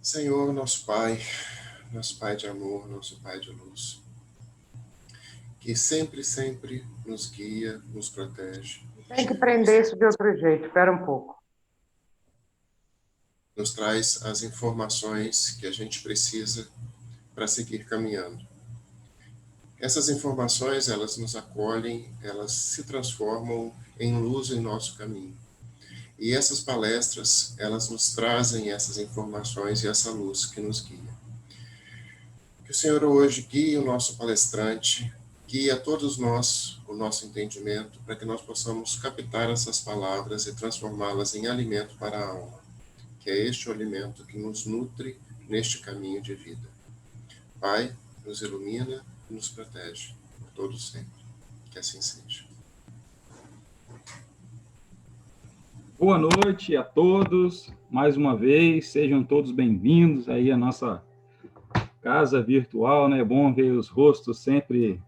Senhor, nosso Pai de amor, nosso Pai de luz, que sempre, sempre nos guia, nos protege, Tem que prender isso de outro jeito, espera um pouco. nos traz as informações que a gente precisa para seguir caminhando. Essas informações, elas nos acolhem, elas se transformam em luz em nosso caminho. E essas palestras, elas nos trazem essas informações e essa luz que nos guia. Que o Senhor hoje guie o nosso palestrante, guie a todos nós o nosso entendimento, para que nós possamos captar essas palavras e transformá-las em alimento para a alma, que é este o alimento que nos nutre neste caminho de vida. Pai, nos ilumina e nos protege, por todo sempre. Que assim seja. Boa noite a todos, mais uma vez, sejam todos bem-vindos aí à nossa casa virtual, né? É bom ver os rostos sempre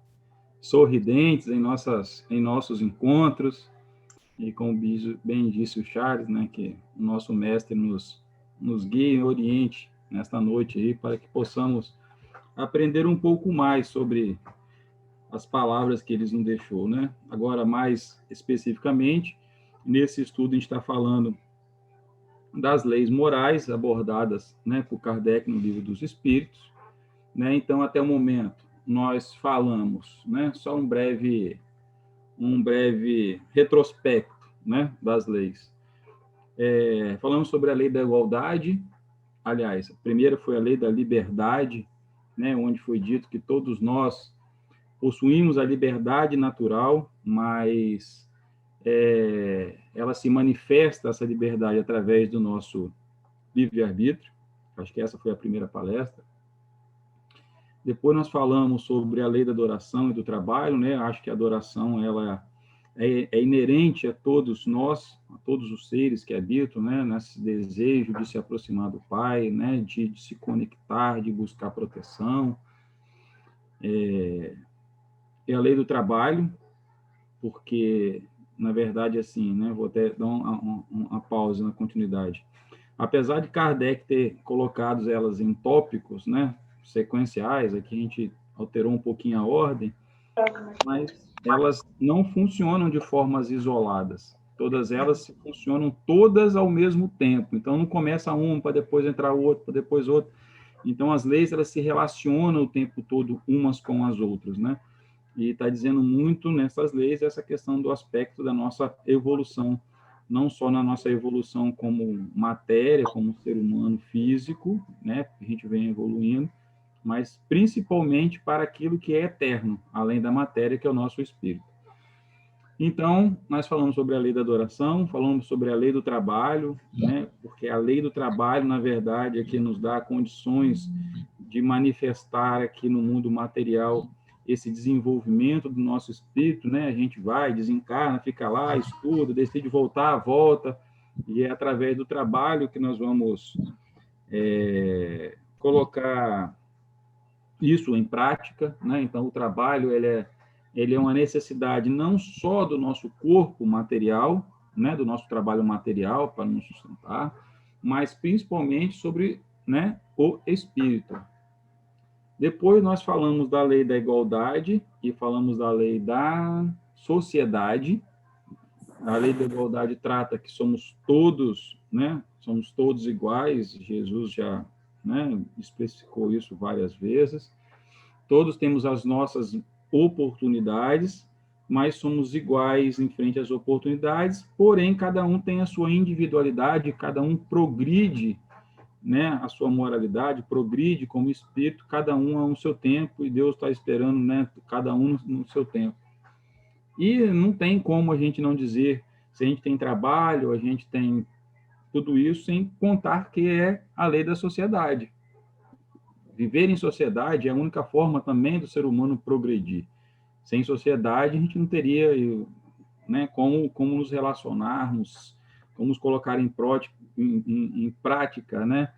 sorridentes em nossos encontros, e como bem disse o Charles, né, que o nosso mestre nos guie e oriente nesta noite aí, para que possamos aprender um pouco mais sobre as palavras que eles nos deixou, né? Agora, mais especificamente, nesse estudo a gente está falando das leis morais abordadas, né, por Kardec no Livro dos Espíritos, né? Então, até o momento, nós falamos, né, só um breve retrospecto, né, das leis. Falamos sobre a lei da igualdade, aliás, a primeira foi a lei da liberdade, né, onde foi dito que todos nós possuímos a liberdade natural, mas ela se manifesta, essa liberdade, através do nosso livre-arbítrio. Acho que essa foi a primeira palestra. Depois nós falamos sobre a lei da adoração e do trabalho, né? Acho que a adoração ela é inerente a todos nós, a todos os seres que habitam, né? Nesse desejo de se aproximar do Pai, né? De se conectar, de buscar proteção. É a lei do trabalho, porque, na verdade, assim, né? Vou até dar uma pausa na continuidade. Apesar de Kardec ter colocado elas em tópicos, né, sequenciais, aqui a gente alterou um pouquinho a ordem, mas elas não funcionam de formas isoladas. Todas elas funcionam todas ao mesmo tempo. Então, não começa um para depois entrar o outro, para depois outro. Então, as leis elas se relacionam o tempo todo umas com as outras, né? E está dizendo muito nessas leis essa questão do aspecto da nossa evolução, não só na nossa evolução como matéria, como ser humano físico, né, a gente vem evoluindo, mas principalmente para aquilo que é eterno, além da matéria, que é o nosso espírito. Então, nós falamos sobre a lei da adoração, falamos sobre a lei do trabalho, né, porque a lei do trabalho, na verdade, é que nos dá condições de manifestar aqui no mundo material esse desenvolvimento do nosso espírito, né? A gente vai, desencarna, fica lá, estuda, decide voltar, volta, e é através do trabalho que nós vamos colocar isso em prática, né? Então, o trabalho ele é uma necessidade não só do nosso corpo material, né? Do nosso trabalho material para nos sustentar, mas principalmente sobre, né, o espírito. Depois nós falamos da lei da igualdade e falamos da lei da sociedade. A lei da igualdade trata que somos todos, né? Somos todos iguais. Jesus já, né, especificou isso várias vezes. Todos temos as nossas oportunidades, mas somos iguais em frente às oportunidades. Porém, cada um tem a sua individualidade, cada um progride, né, a sua moralidade, progride como espírito, cada um a um seu tempo, e Deus está esperando, né, cada um no seu tempo. E não tem como a gente não dizer, se a gente tem trabalho, a gente tem tudo isso, sem contar que é a lei da sociedade. Viver em sociedade é a única forma também do ser humano progredir. Sem sociedade, a gente não teria, né, como nos relacionarmos, como nos colocar em prática, né,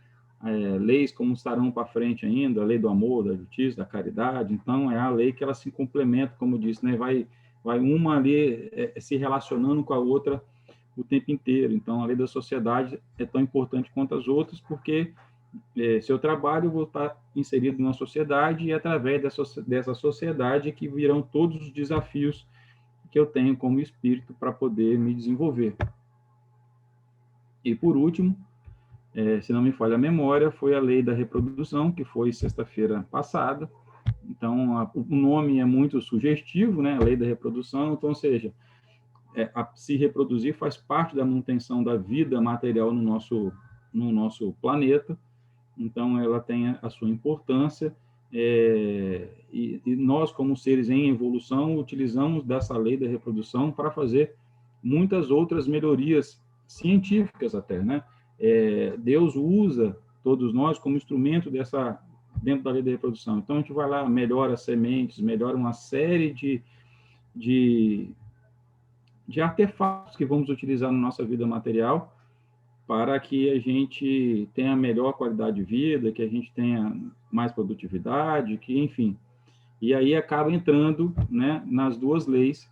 leis como estarão para frente ainda, a lei do amor, da justiça, da caridade. Então, é a lei que ela se complementa, como eu disse, né, vai uma ali se relacionando com a outra o tempo inteiro. Então, a lei da sociedade é tão importante quanto as outras, porque se eu trabalho, eu vou estar inserido na sociedade, e através dessa sociedade que virão todos os desafios que eu tenho como espírito para poder me desenvolver. E, por último, se não me falha a memória, foi a lei da reprodução, que foi sexta-feira passada. Então, o nome é muito sugestivo, né? A lei da reprodução. Então, ou seja, se reproduzir faz parte da manutenção da vida material no nosso planeta. Então, ela tem a sua importância. E nós, como seres em evolução, utilizamos dessa lei da reprodução para fazer muitas outras melhorias científicas até, né? Deus usa todos nós como instrumento dentro da lei da reprodução. Então, a gente vai lá, melhora as sementes, melhora uma série de artefatos que vamos utilizar na nossa vida material para que a gente tenha melhor qualidade de vida, que a gente tenha mais produtividade, que, enfim. E aí acaba entrando, né, nas duas leis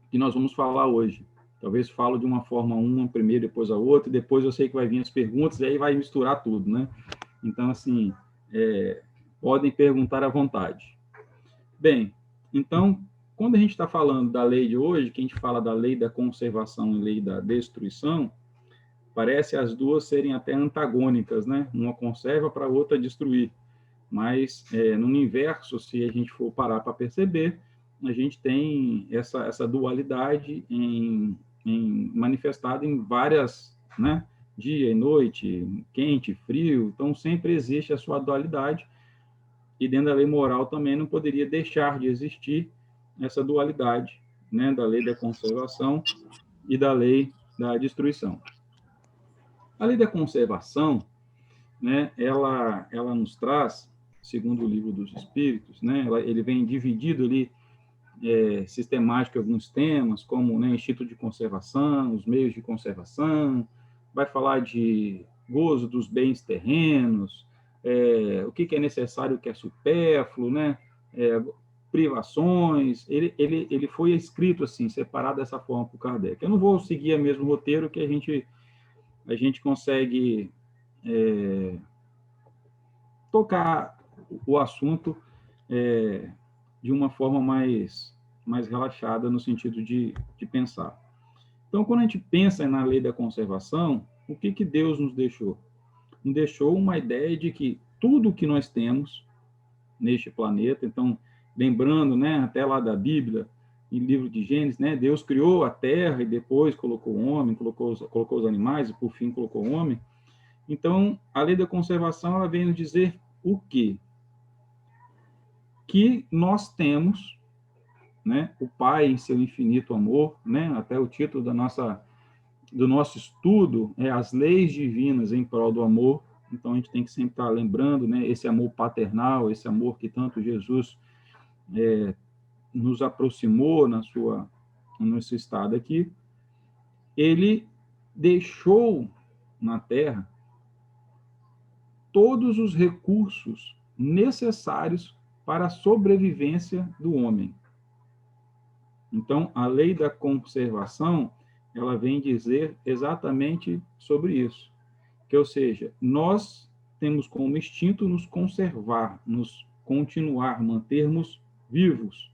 que nós vamos falar hoje. Talvez falo de uma forma uma primeiro, depois a outra, e depois eu sei que vai vir as perguntas, e aí vai misturar tudo, né? Então, assim, podem perguntar à vontade. Bem, então, quando a gente está falando da lei de hoje, que a gente fala da lei da conservação e lei da destruição, parece as duas serem até antagônicas, né? Uma conserva para a outra destruir. Mas, no universo, se a gente for parar para perceber, a gente tem essa dualidade manifestada em várias, né? Dia e noite, quente, frio. Então, sempre existe a sua dualidade. E dentro da lei moral também não poderia deixar de existir essa dualidade, né? Da lei da conservação e da lei da destruição. A lei da conservação, né? Ela nos traz, segundo o Livro dos Espíritos, né? Ele vem dividido ali sistemático em alguns temas, como, né, instinto de conservação, os meios de conservação, vai falar de gozo dos bens terrenos, o que é necessário, o que é supérfluo, né, privações. Ele foi escrito assim, separado dessa forma por Kardec. Eu não vou seguir o mesmo roteiro que a gente consegue tocar o assunto de uma forma mais relaxada no sentido de pensar. Então, quando a gente pensa na lei da conservação, o que Deus nos deixou? Nos deixou uma ideia de que tudo que nós temos neste planeta, então, lembrando, né, até lá da Bíblia, em livro de Gênesis, né, Deus criou a terra e depois colocou o homem, colocou os animais e, por fim, colocou o homem. Então, a lei da conservação, ela vem nos dizer o quê? Que nós temos, né, o Pai em seu infinito amor, né, até o título do nosso estudo é As Leis Divinas em Prol do Amor. Então, a gente tem que sempre estar lembrando, né, esse amor paternal, esse amor que tanto Jesus nos aproximou no nosso estado aqui. Ele deixou na Terra todos os recursos necessários para a sobrevivência do homem. Então, a lei da conservação, ela vem dizer exatamente sobre isso. Que, ou seja, nós temos como instinto nos conservar, nos continuar, mantermos vivos.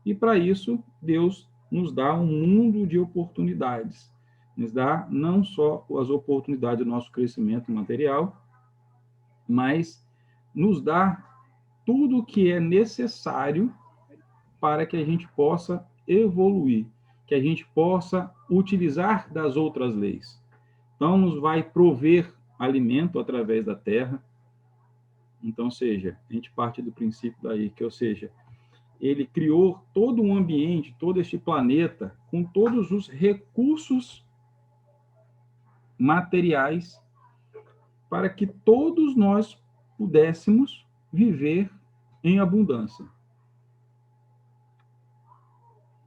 E, para isso, Deus nos dá um mundo de oportunidades. Nos dá não só as oportunidades do nosso crescimento material, mas nos dá tudo o que é necessário para que a gente possa evoluir, que a gente possa utilizar das outras leis. Então, nos vai prover alimento através da terra. Então, ou seja, a gente parte do princípio daí, que, ou seja, ele criou todo um ambiente, todo este planeta, com todos os recursos materiais para que todos nós pudéssemos viver em abundância.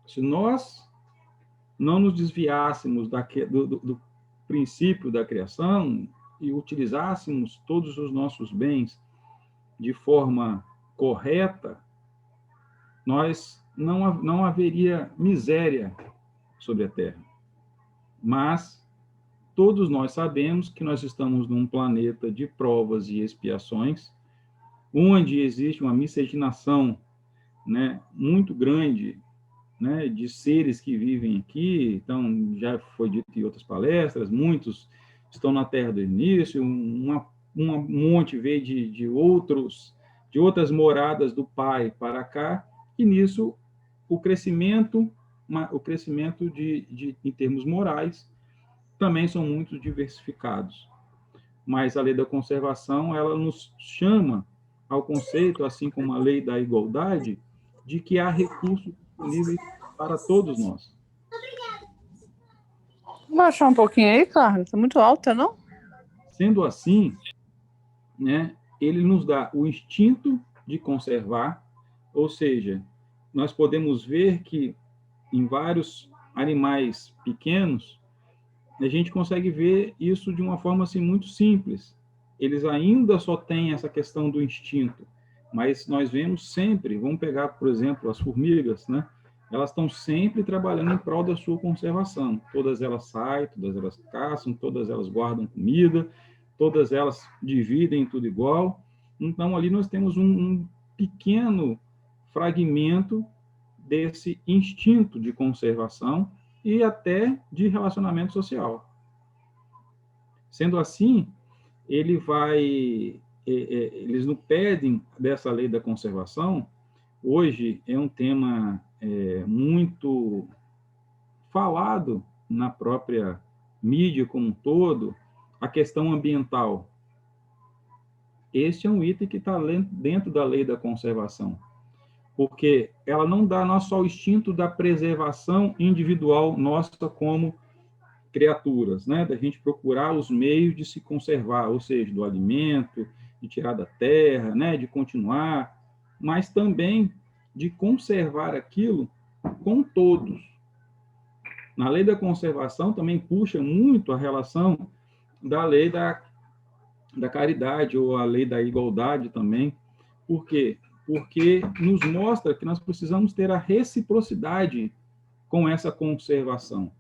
Se nós não nos desviássemos do princípio da criação e utilizássemos todos os nossos bens de forma correta, nós não haveria miséria sobre a terra. Mas todos nós sabemos que nós estamos num planeta de provas e expiações, onde existe uma miscigenação, né, muito grande, né, de seres que vivem aqui. Então, já foi dito em outras palestras, muitos estão na Terra do início, um monte veio de outras moradas do Pai para cá, e nisso o crescimento em termos morais também são muito diversificados. Mas a lei da conservação, ela nos chama ao conceito, assim como a lei da igualdade, de que há recursos disponíveis para todos nós. Vou baixar um pouquinho aí, Carlos. Está muito alta, não? Sendo assim, né, ele nos dá o instinto de conservar, ou seja, nós podemos ver que em vários animais pequenos, a gente consegue ver isso de uma forma assim, muito simples. Eles ainda só têm essa questão do instinto, mas nós vemos sempre, vamos pegar, por exemplo, as formigas, né? Elas estão sempre trabalhando em prol da sua conservação. Todas elas saem, todas elas caçam, todas elas guardam comida, todas elas dividem tudo igual. Então, ali nós temos um pequeno fragmento desse instinto de conservação e até de relacionamento social. Sendo assim, eles nos pedem dessa lei da conservação. Hoje é um tema muito falado na própria mídia como um todo, a questão ambiental. Este é um item que está dentro da lei da conservação, porque ela não dá não só o instinto da preservação individual nossa como criaturas, né? Da gente procurar os meios de se conservar, ou seja, do alimento, de tirar da terra, né? De continuar, mas também de conservar aquilo com todos. Na lei da conservação também puxa muito a relação da lei da caridade, ou a lei da igualdade também. Por quê? Porque nos mostra que nós precisamos ter a reciprocidade com essa conservação.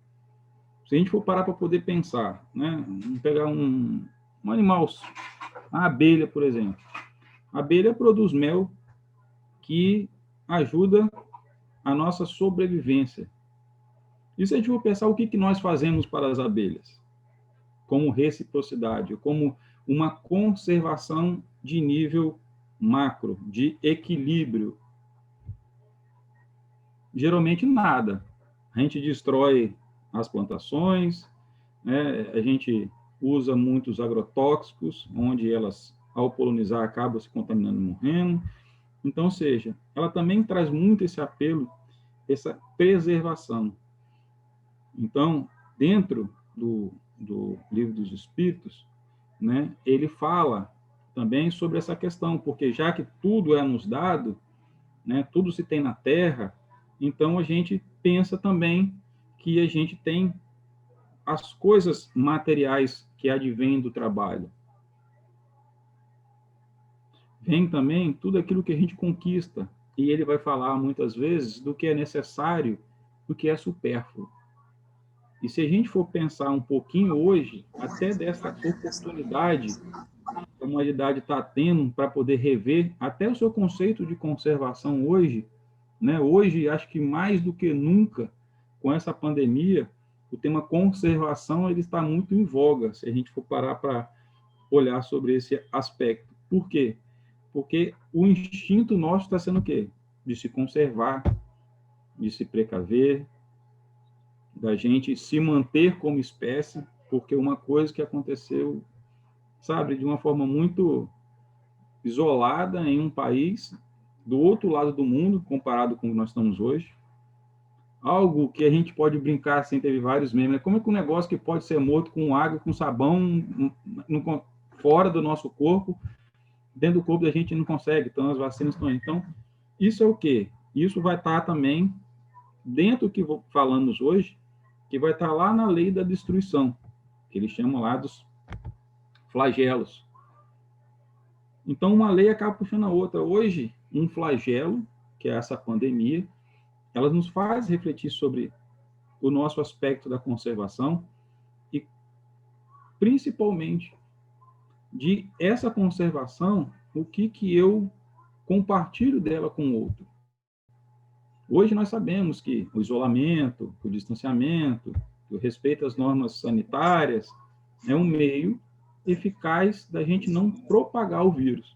Se a gente for parar para poder pensar, né? Vamos pegar um animal, a abelha, por exemplo. A abelha produz mel que ajuda a nossa sobrevivência. E se a gente for pensar o que nós fazemos para as abelhas? Como reciprocidade, como uma conservação de nível macro, de equilíbrio. Geralmente nada. A gente destrói as plantações, né? A gente usa muitos agrotóxicos, onde elas, ao polinizar, acabam se contaminando e morrendo. Então, ou seja, ela também traz muito esse apelo, essa preservação. Então, dentro do Livro dos Espíritos, né, ele fala também sobre essa questão, porque já que tudo é nos dado, né, tudo se tem na Terra, então a gente pensa também que a gente tem as coisas materiais que advêm do trabalho. Vem também tudo aquilo que a gente conquista, e ele vai falar muitas vezes do que é necessário, do que é supérfluo. E se a gente for pensar um pouquinho hoje, até dessa oportunidade que a humanidade está tendo para poder rever até o seu conceito de conservação hoje, né? Hoje, acho que mais do que nunca, com essa pandemia, o tema conservação ele está muito em voga, se a gente for parar para olhar sobre esse aspecto. Por quê? Porque o instinto nosso está sendo o quê? De se conservar, de se precaver, da gente se manter como espécie, porque uma coisa que aconteceu, sabe, de uma forma muito isolada em um país do outro lado do mundo, comparado com o que nós estamos hoje. Algo que a gente pode brincar, assim, teve vários memes, né? Como é que um negócio que pode ser morto com água, com sabão, fora do nosso corpo, dentro do corpo da gente não consegue, então as vacinas estão aí. Então, isso é o quê? Isso vai estar também dentro do que falamos hoje, que vai estar lá na lei da destruição, que eles chamam lá dos flagelos. Então, uma lei acaba puxando a outra. Hoje, um flagelo, que é essa pandemia, ela nos faz refletir sobre o nosso aspecto da conservação e principalmente de essa conservação, o que eu compartilho dela com o outro. Hoje nós sabemos que o isolamento, o distanciamento, o respeito às normas sanitárias é um meio eficaz da gente não propagar o vírus.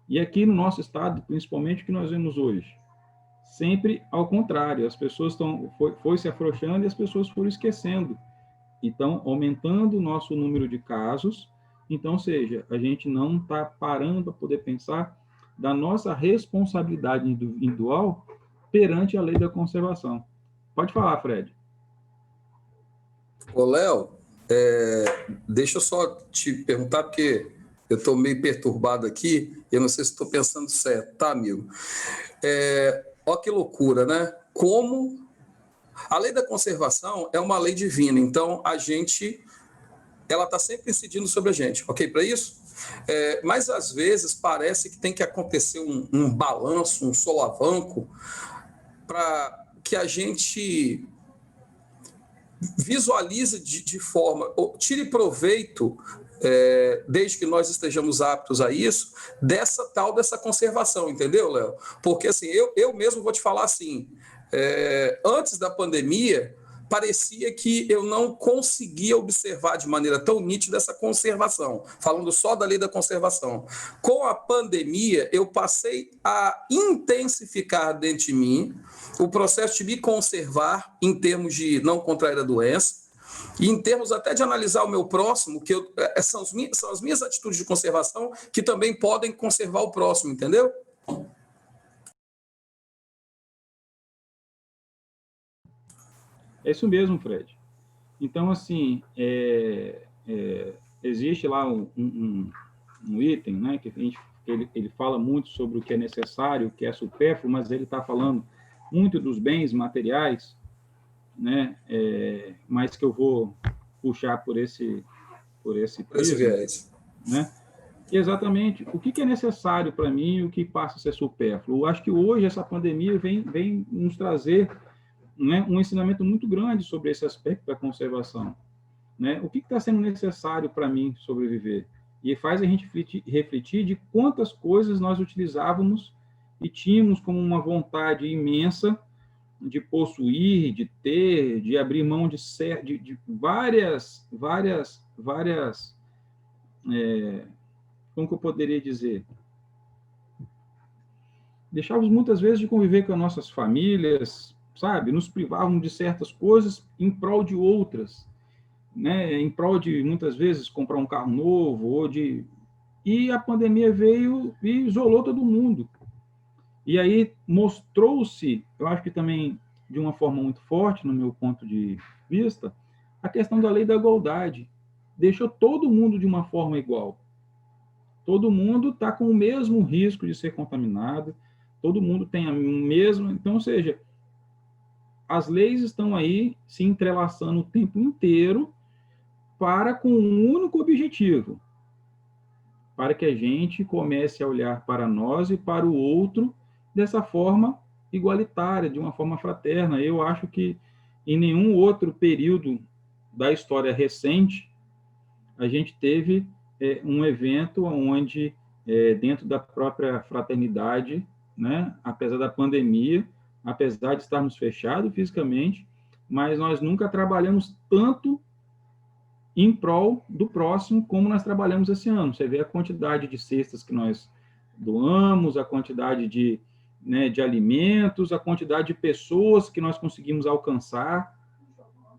E aqui no nosso estado, principalmente o que nós vemos hoje, sempre ao contrário, as pessoas foi se afrouxando e as pessoas foram esquecendo. Então, aumentando o nosso número de casos, então, ou seja, a gente não está parando para poder pensar da nossa responsabilidade individual perante a lei da conservação. Pode falar, Fred. Ô, Léo, deixa eu só te perguntar, porque eu estou meio perturbado aqui, eu não sei se estou pensando certo, tá, amigo? Ó que loucura, né? Como a lei da conservação é uma lei divina, então ela está sempre incidindo sobre a gente, ok para isso? Mas às vezes parece que tem que acontecer um balanço, um solavanco, para que a gente visualize de forma, tire proveito, desde que nós estejamos aptos a isso, dessa conservação, entendeu, Léo? Porque assim, eu mesmo vou te falar assim, antes da pandemia, parecia que eu não conseguia observar de maneira tão nítida essa conservação, falando só da lei da conservação. Com a pandemia, eu passei a intensificar dentro de mim o processo de me conservar em termos de não contrair a doença, e em termos até de analisar o meu próximo, que são as minhas atitudes de conservação que também podem conservar o próximo, entendeu? É isso mesmo, Fred. Então, assim, existe lá um item, né, que ele fala muito sobre o que é necessário, o que é supérfluo, mas ele está falando muito dos bens materiais, né, mas que eu vou puxar por esse viés, né? E exatamente o que é necessário para mim e o que passa a ser supérfluo. Eu acho que hoje essa pandemia vem nos trazer, né, um ensinamento muito grande sobre esse aspecto da conservação, né? O que está sendo necessário para mim sobreviver? E faz a gente refletir de quantas coisas nós utilizávamos e tínhamos como uma vontade imensa de possuir, de ter, de abrir mão de várias, como que eu poderia dizer? Deixávamos muitas vezes de conviver com as nossas famílias, sabe? Nos privavam de certas coisas em prol de outras, né? Em prol de, muitas vezes, comprar um carro novo, E a pandemia veio e isolou todo mundo. E aí mostrou-se, eu acho que também de uma forma muito forte, no meu ponto de vista, a questão da lei da igualdade. Deixou todo mundo de uma forma igual. Todo mundo está com o mesmo risco de ser contaminado, todo mundo tem a mesma... Então, ou seja, as leis estão aí se entrelaçando o tempo inteiro para com um único objetivo, para que a gente comece a olhar para nós e para o outro dessa forma igualitária, de uma forma fraterna. Eu acho que em nenhum outro período da história recente a gente teve um evento onde, dentro da própria fraternidade, né, apesar da pandemia, apesar de estarmos fechados fisicamente, mas nós nunca trabalhamos tanto em prol do próximo como nós trabalhamos esse ano. Você vê a quantidade de cestas que nós doamos, a quantidade de alimentos, a quantidade de pessoas que nós conseguimos alcançar,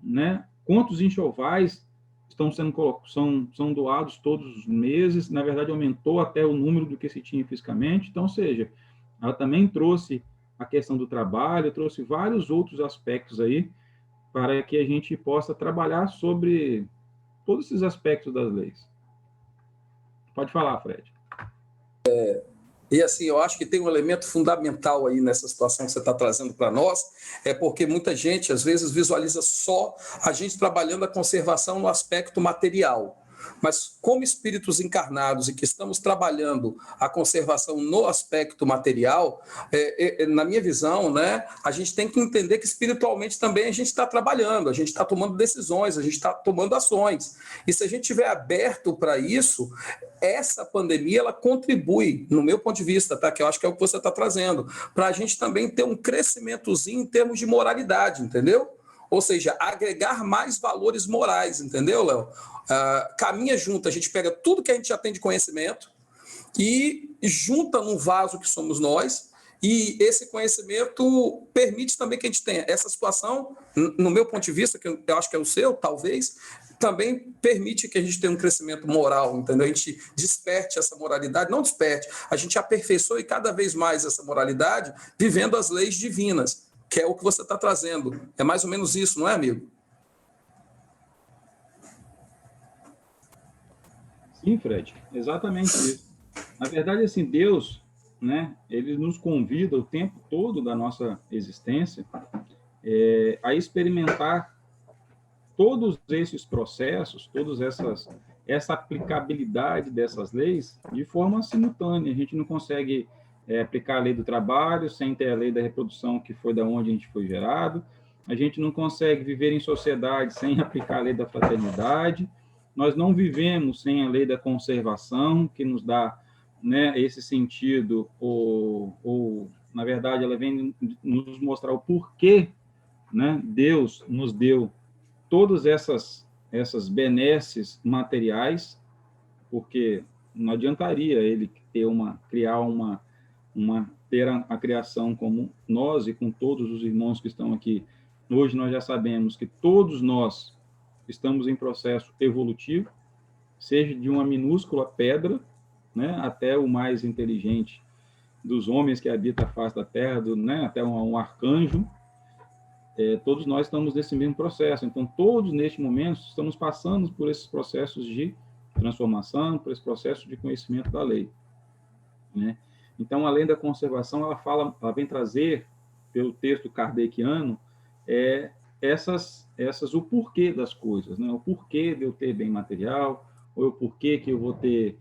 né? Quantos enxovais estão são doados todos os meses, na verdade aumentou até o número do que se tinha fisicamente. Então, ou seja, ela também trouxe a questão do trabalho, trouxe vários outros aspectos aí para que a gente possa trabalhar sobre todos esses aspectos das leis. Pode falar, Fred. E assim, eu acho que tem um elemento fundamental aí nessa situação que você está trazendo para nós, porque muita gente, às vezes, visualiza só a gente trabalhando a conservação no aspecto material. Mas como espíritos encarnados e que estamos trabalhando a conservação no aspecto material, na minha visão, né, a gente tem que entender que espiritualmente também a gente está trabalhando, a gente está tomando decisões, a gente está tomando ações. E se a gente estiver aberto para isso, essa pandemia ela contribui, no meu ponto de vista, tá? Que eu acho que é o que você está trazendo, para a gente também ter um crescimentozinho em termos de moralidade, entendeu? Ou seja, agregar mais valores morais, entendeu, Léo? Caminha junto, a gente pega tudo que a gente já tem de conhecimento e junta num vaso que somos nós, e esse conhecimento permite também que a gente tenha essa situação, no meu ponto de vista, que eu acho que é o seu, talvez, também permite que a gente tenha um crescimento moral, entendeu? A gente desperte essa moralidade, não desperte, a gente aperfeiçoe cada vez mais essa moralidade, vivendo as leis divinas, que é o que você está trazendo. É mais ou menos isso, não é, amigo? Sim, Fred, exatamente isso. Na verdade, assim, Deus, né, ele nos convida o tempo todo da nossa existência a experimentar todos esses processos, essa aplicabilidade dessas leis de forma simultânea. A gente não consegue aplicar a lei do trabalho sem ter a lei da reprodução, que foi da onde a gente foi gerado. A gente não consegue viver em sociedade sem aplicar a lei da fraternidade. Nós não vivemos sem a lei da conservação, que nos dá, né, esse sentido, ou, na verdade, ela vem nos mostrar o porquê, né, Deus nos deu todas essas benesses materiais, porque não adiantaria ele ter a criação como nós e com todos os irmãos que estão aqui. Hoje nós já sabemos que todos nós estamos em processo evolutivo, seja de uma minúscula pedra, né, até o mais inteligente dos homens que habitam a face da terra, né, até um arcanjo. Todos nós estamos nesse mesmo processo. Então, todos, neste momento, estamos passando por esses processos de transformação, por esse processo de conhecimento da lei, né? Então, além da conservação, ela vem trazer, pelo texto kardeciano, o porquê das coisas, né? O porquê de eu ter bem material, ou o porquê que eu vou ter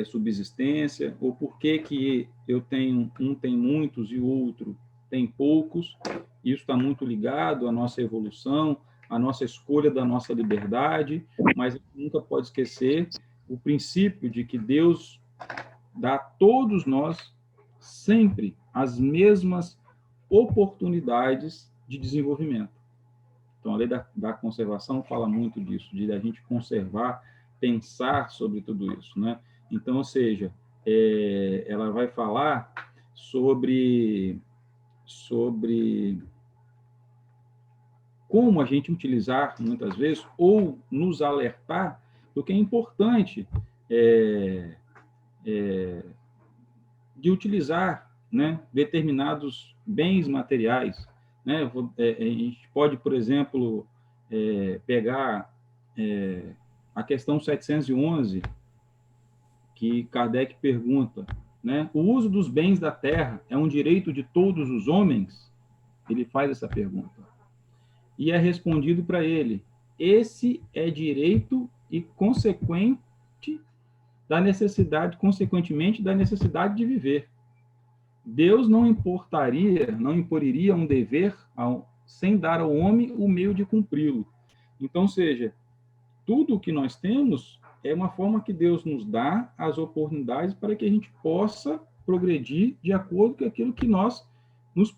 subsistência, ou porquê que eu tenho, um tem muitos e o outro tem poucos. Isso está muito ligado à nossa evolução, à nossa escolha da nossa liberdade, mas a gente nunca pode esquecer o princípio de que Deus dá a todos nós sempre as mesmas oportunidades de desenvolvimento. Então, a lei da conservação fala muito disso, de a gente conservar, pensar sobre tudo isso, né? Então, ou seja, ela vai falar sobre como a gente utilizar, muitas vezes, ou nos alertar do que é importante de utilizar, né, determinados bens materiais, né? A gente pode, por exemplo, pegar a questão 711, que Kardec pergunta, né, o uso dos bens da terra é um direito de todos os homens? Ele faz essa pergunta. E é respondido para ele: esse é direito e consequentemente da necessidade de viver. Deus não imporiria um dever sem dar ao homem o meio de cumpri-lo. Então, seja, tudo o que nós temos é uma forma que Deus nos dá as oportunidades para que a gente possa progredir de acordo com aquilo que nós nos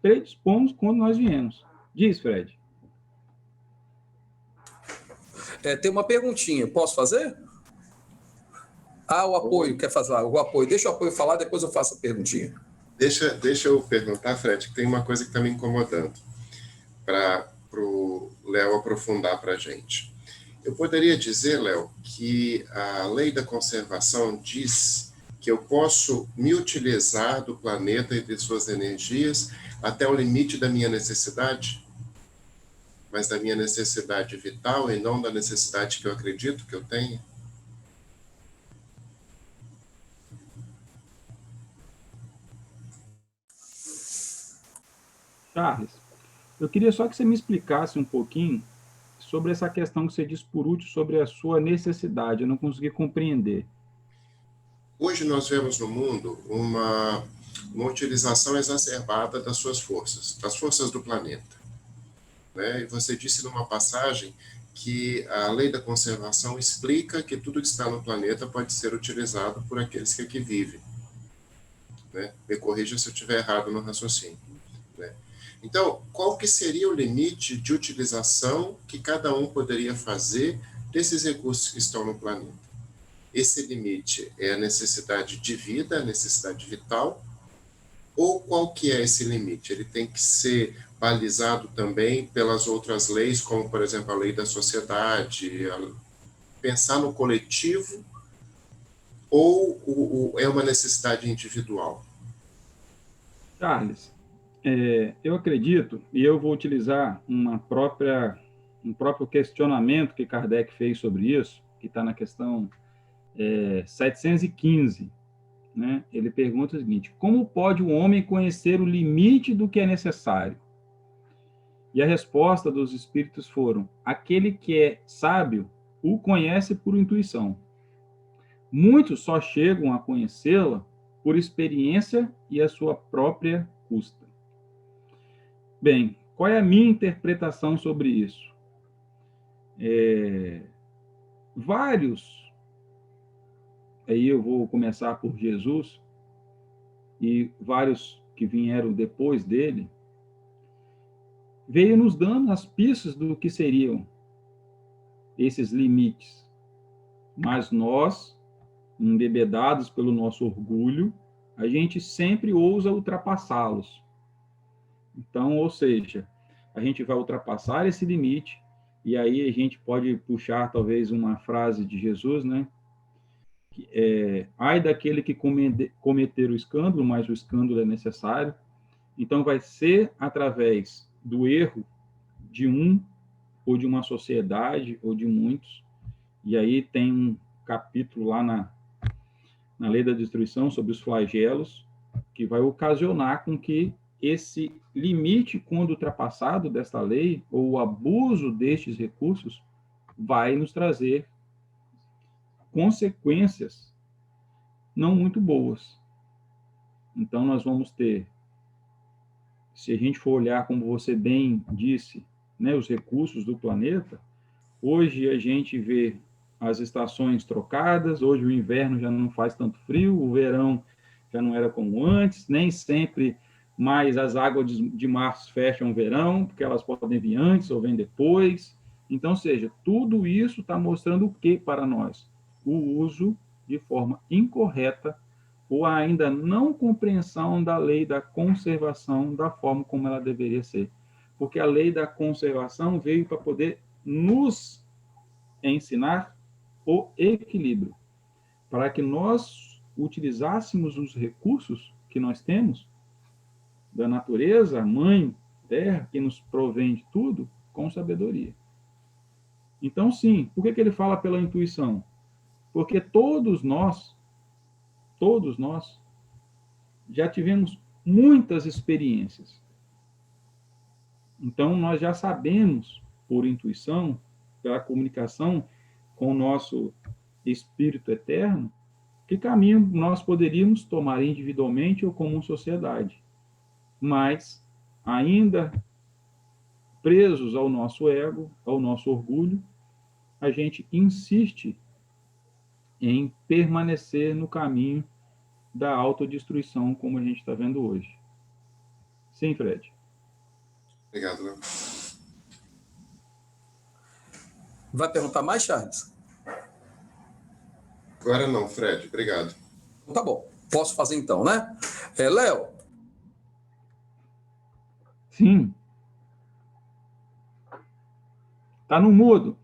predispomos quando nós viemos. Diz, Fred. Tem uma perguntinha, posso fazer? O apoio, quer fazer o apoio. Deixa o apoio falar, depois eu faço a perguntinha. Deixa eu perguntar, Fred, que tem uma coisa que está me incomodando, para o Léo aprofundar para a gente. Eu poderia dizer, Léo, que a lei da conservação diz que eu posso me utilizar do planeta e de suas energias até o limite da minha necessidade, mas da minha necessidade vital e não da necessidade que eu acredito que eu tenha? Charles, eu queria só que você me explicasse um pouquinho sobre essa questão que você disse por último, sobre a sua necessidade. Eu não consegui compreender. Hoje nós vemos no mundo uma utilização exacerbada das suas forças, das forças do planeta, né? E você disse numa passagem que a lei da conservação explica que tudo que está no planeta pode ser utilizado por aqueles que aqui vivem, né? Me corrija se eu estiver errado no raciocínio, né? Então, qual que seria o limite de utilização que cada um poderia fazer desses recursos que estão no planeta? Esse limite é a necessidade de vida, a necessidade vital, ou qual que é esse limite? Ele tem que ser balizado também pelas outras leis, como, por exemplo, a lei da sociedade, pensar no coletivo, ou é uma necessidade individual? Charles, eu acredito, e eu vou utilizar um próprio questionamento que Kardec fez sobre isso, que está na questão 715, né? Ele pergunta o seguinte: como pode o homem conhecer o limite do que é necessário? E a resposta dos espíritos foram: aquele que é sábio o conhece por intuição. Muitos só chegam a conhecê-la por experiência e a sua própria custa. Bem, qual é a minha interpretação sobre isso? Vários, aí eu vou começar por Jesus, e vários que vieram depois dele, veio nos dando as pistas do que seriam esses limites. Mas nós, embebedados pelo nosso orgulho, a gente sempre ousa ultrapassá-los. Então, ou seja, a gente vai ultrapassar esse limite, e aí a gente pode puxar talvez uma frase de Jesus, né? Ai daquele que cometer o escândalo, mas o escândalo é necessário. Então, vai ser através do erro de um, ou de uma sociedade, ou de muitos. E aí tem um capítulo lá na Lei da Destruição, sobre os flagelos, que vai ocasionar com que esse limite, quando ultrapassado desta lei, ou o abuso destes recursos, vai nos trazer consequências não muito boas. Então, nós vamos ter, se a gente for olhar, como você bem disse, né, os recursos do planeta, hoje a gente vê as estações trocadas, hoje o inverno já não faz tanto frio, o verão já não era como antes, nem sempre mais as águas de março fecham o verão, porque elas podem vir antes ou vêm depois. Então, ou seja, tudo isso está mostrando o que para nós? O uso de forma incorreta ou ainda não compreensão da lei da conservação da forma como ela deveria ser. Porque a lei da conservação veio para poder nos ensinar o equilíbrio, para que nós utilizássemos os recursos que nós temos da natureza, a mãe terra, que nos provém de tudo, com sabedoria. Então, sim, por que ele fala pela intuição? Porque todos nós já tivemos muitas experiências. Então, nós já sabemos, por intuição, pela comunicação com o nosso espírito eterno, que caminho nós poderíamos tomar individualmente ou como sociedade. Mas, ainda presos ao nosso ego, ao nosso orgulho, a gente insiste em permanecer no caminho da autodestruição, como a gente está vendo hoje. Sim, Fred. Obrigado, Léo. Vai perguntar mais, Charles? Agora não, Fred. Obrigado. Tá bom. Posso fazer então, né? Léo. Sim. Tá no mudo.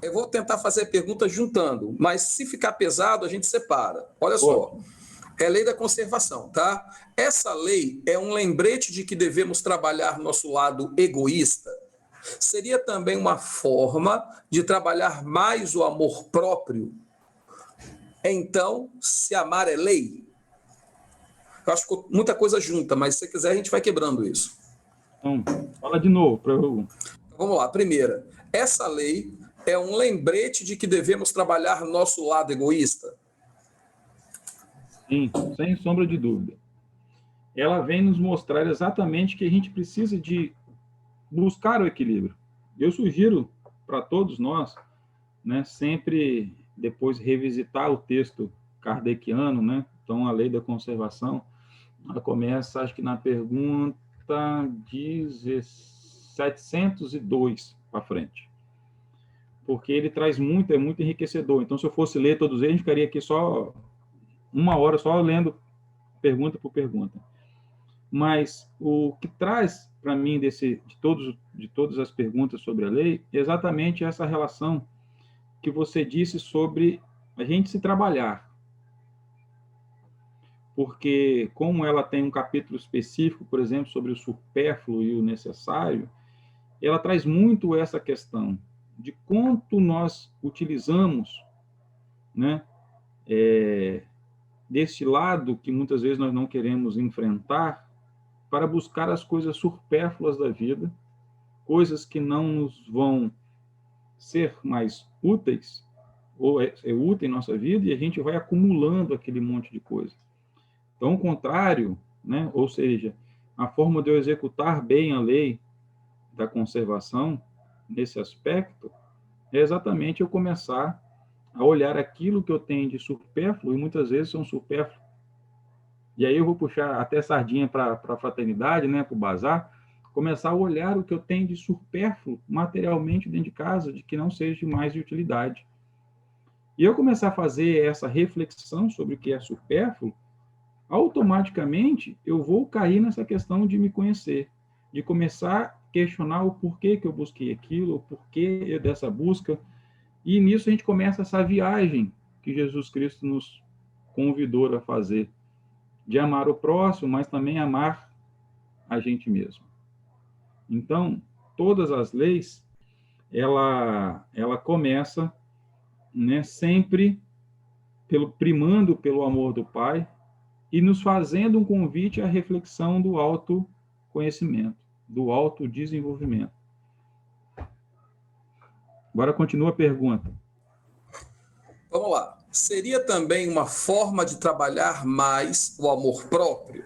Eu vou tentar fazer a pergunta juntando, mas se ficar pesado, a gente separa. Olha só, é a lei da conservação, tá? Essa lei é um lembrete de que devemos trabalhar nosso lado egoísta. Seria também uma forma de trabalhar mais o amor próprio. Então, se amar é lei? Eu acho que muita coisa junta, mas se você quiser, a gente vai quebrando isso. Então, fala de novo para eu... Vamos lá. Primeira, essa lei é um lembrete de que devemos trabalhar nosso lado egoísta? Sim, sem sombra de dúvida. Ela vem nos mostrar exatamente que a gente precisa de buscar o equilíbrio. Eu sugiro para todos nós, né, sempre depois revisitar o texto kardeciano, né? Então, a lei da conservação, ela começa, acho que na pergunta 702 para frente. Porque ele traz muito, é muito enriquecedor. Então, se eu fosse ler todos eles, a gente ficaria aqui só uma hora, só lendo pergunta por pergunta. Mas o que traz para mim de todas as perguntas sobre a lei é exatamente essa relação que você disse sobre a gente se trabalhar. Porque, como ela tem um capítulo específico, por exemplo, sobre o supérfluo e o necessário, ela traz muito essa questão de quanto nós utilizamos, né, deste lado que muitas vezes nós não queremos enfrentar para buscar as coisas supérfluas da vida, coisas que não nos vão ser mais úteis, ou é útil em nossa vida, e a gente vai acumulando aquele monte de coisa. Então, o contrário, né, ou seja, a forma de eu executar bem a lei da conservação, nesse aspecto, é exatamente eu começar a olhar aquilo que eu tenho de supérfluo, e muitas vezes são supérfluos. E aí eu vou puxar até sardinha para a fraternidade, né, para o bazar, começar a olhar o que eu tenho de supérfluo materialmente dentro de casa, de que não seja de mais de utilidade. E eu começar a fazer essa reflexão sobre o que é supérfluo, automaticamente eu vou cair nessa questão de me conhecer, de começar a questionar o porquê que eu busquei aquilo, o porquê dessa busca, e nisso a gente começa essa viagem que Jesus Cristo nos convidou a fazer, de amar o próximo, mas também amar a gente mesmo. Então, todas as leis, ela começa, né, sempre primando pelo amor do Pai e nos fazendo um convite à reflexão do autoconhecimento, do autodesenvolvimento. Agora continua a pergunta. Vamos lá. Seria também uma forma de trabalhar mais o amor próprio?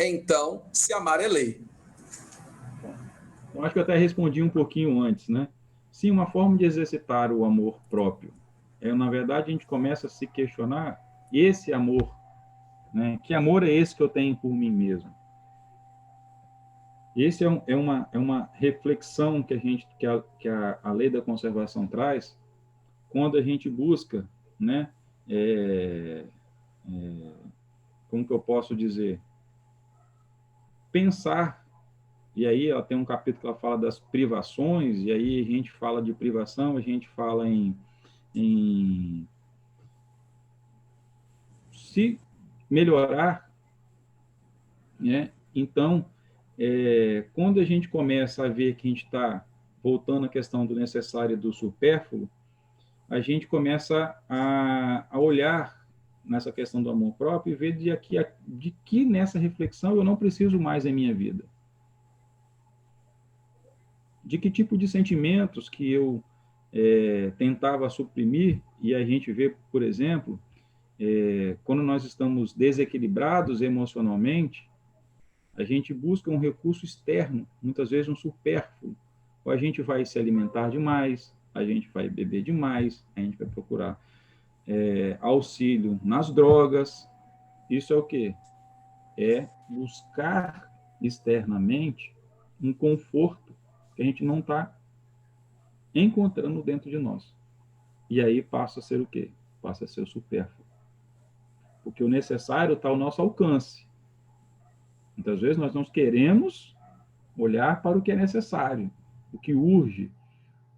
Então, se amar é lei. Eu acho que eu até respondi um pouquinho antes, né? Sim, uma forma de exercitar o amor próprio. Na verdade, a gente começa a se questionar esse amor, né? Que amor é esse que eu tenho por mim mesmo? Esse é uma reflexão que a lei da conservação traz quando a gente busca, né? Como que eu posso dizer? Pensar. E aí ela tem um capítulo que ela fala das privações, e aí a gente fala de privação, a gente fala em se melhorar, né? Então, quando a gente começa a ver que a gente está voltando à questão do necessário e do supérfluo, a gente começa a olhar nessa questão do amor próprio e ver de que nessa reflexão eu não preciso mais em minha vida. De que tipo de sentimentos que eu tentava suprimir, e a gente vê, por exemplo, quando nós estamos desequilibrados emocionalmente, a gente busca um recurso externo, muitas vezes um supérfluo. Ou a gente vai se alimentar demais, a gente vai beber demais, a gente vai procurar auxílio nas drogas. Isso é o quê? É buscar externamente um conforto que a gente não está encontrando dentro de nós. E aí passa a ser o quê? Passa a ser o supérfluo. Porque o necessário está ao nosso alcance. Muitas vezes nós não queremos olhar para o que é necessário, o que urge,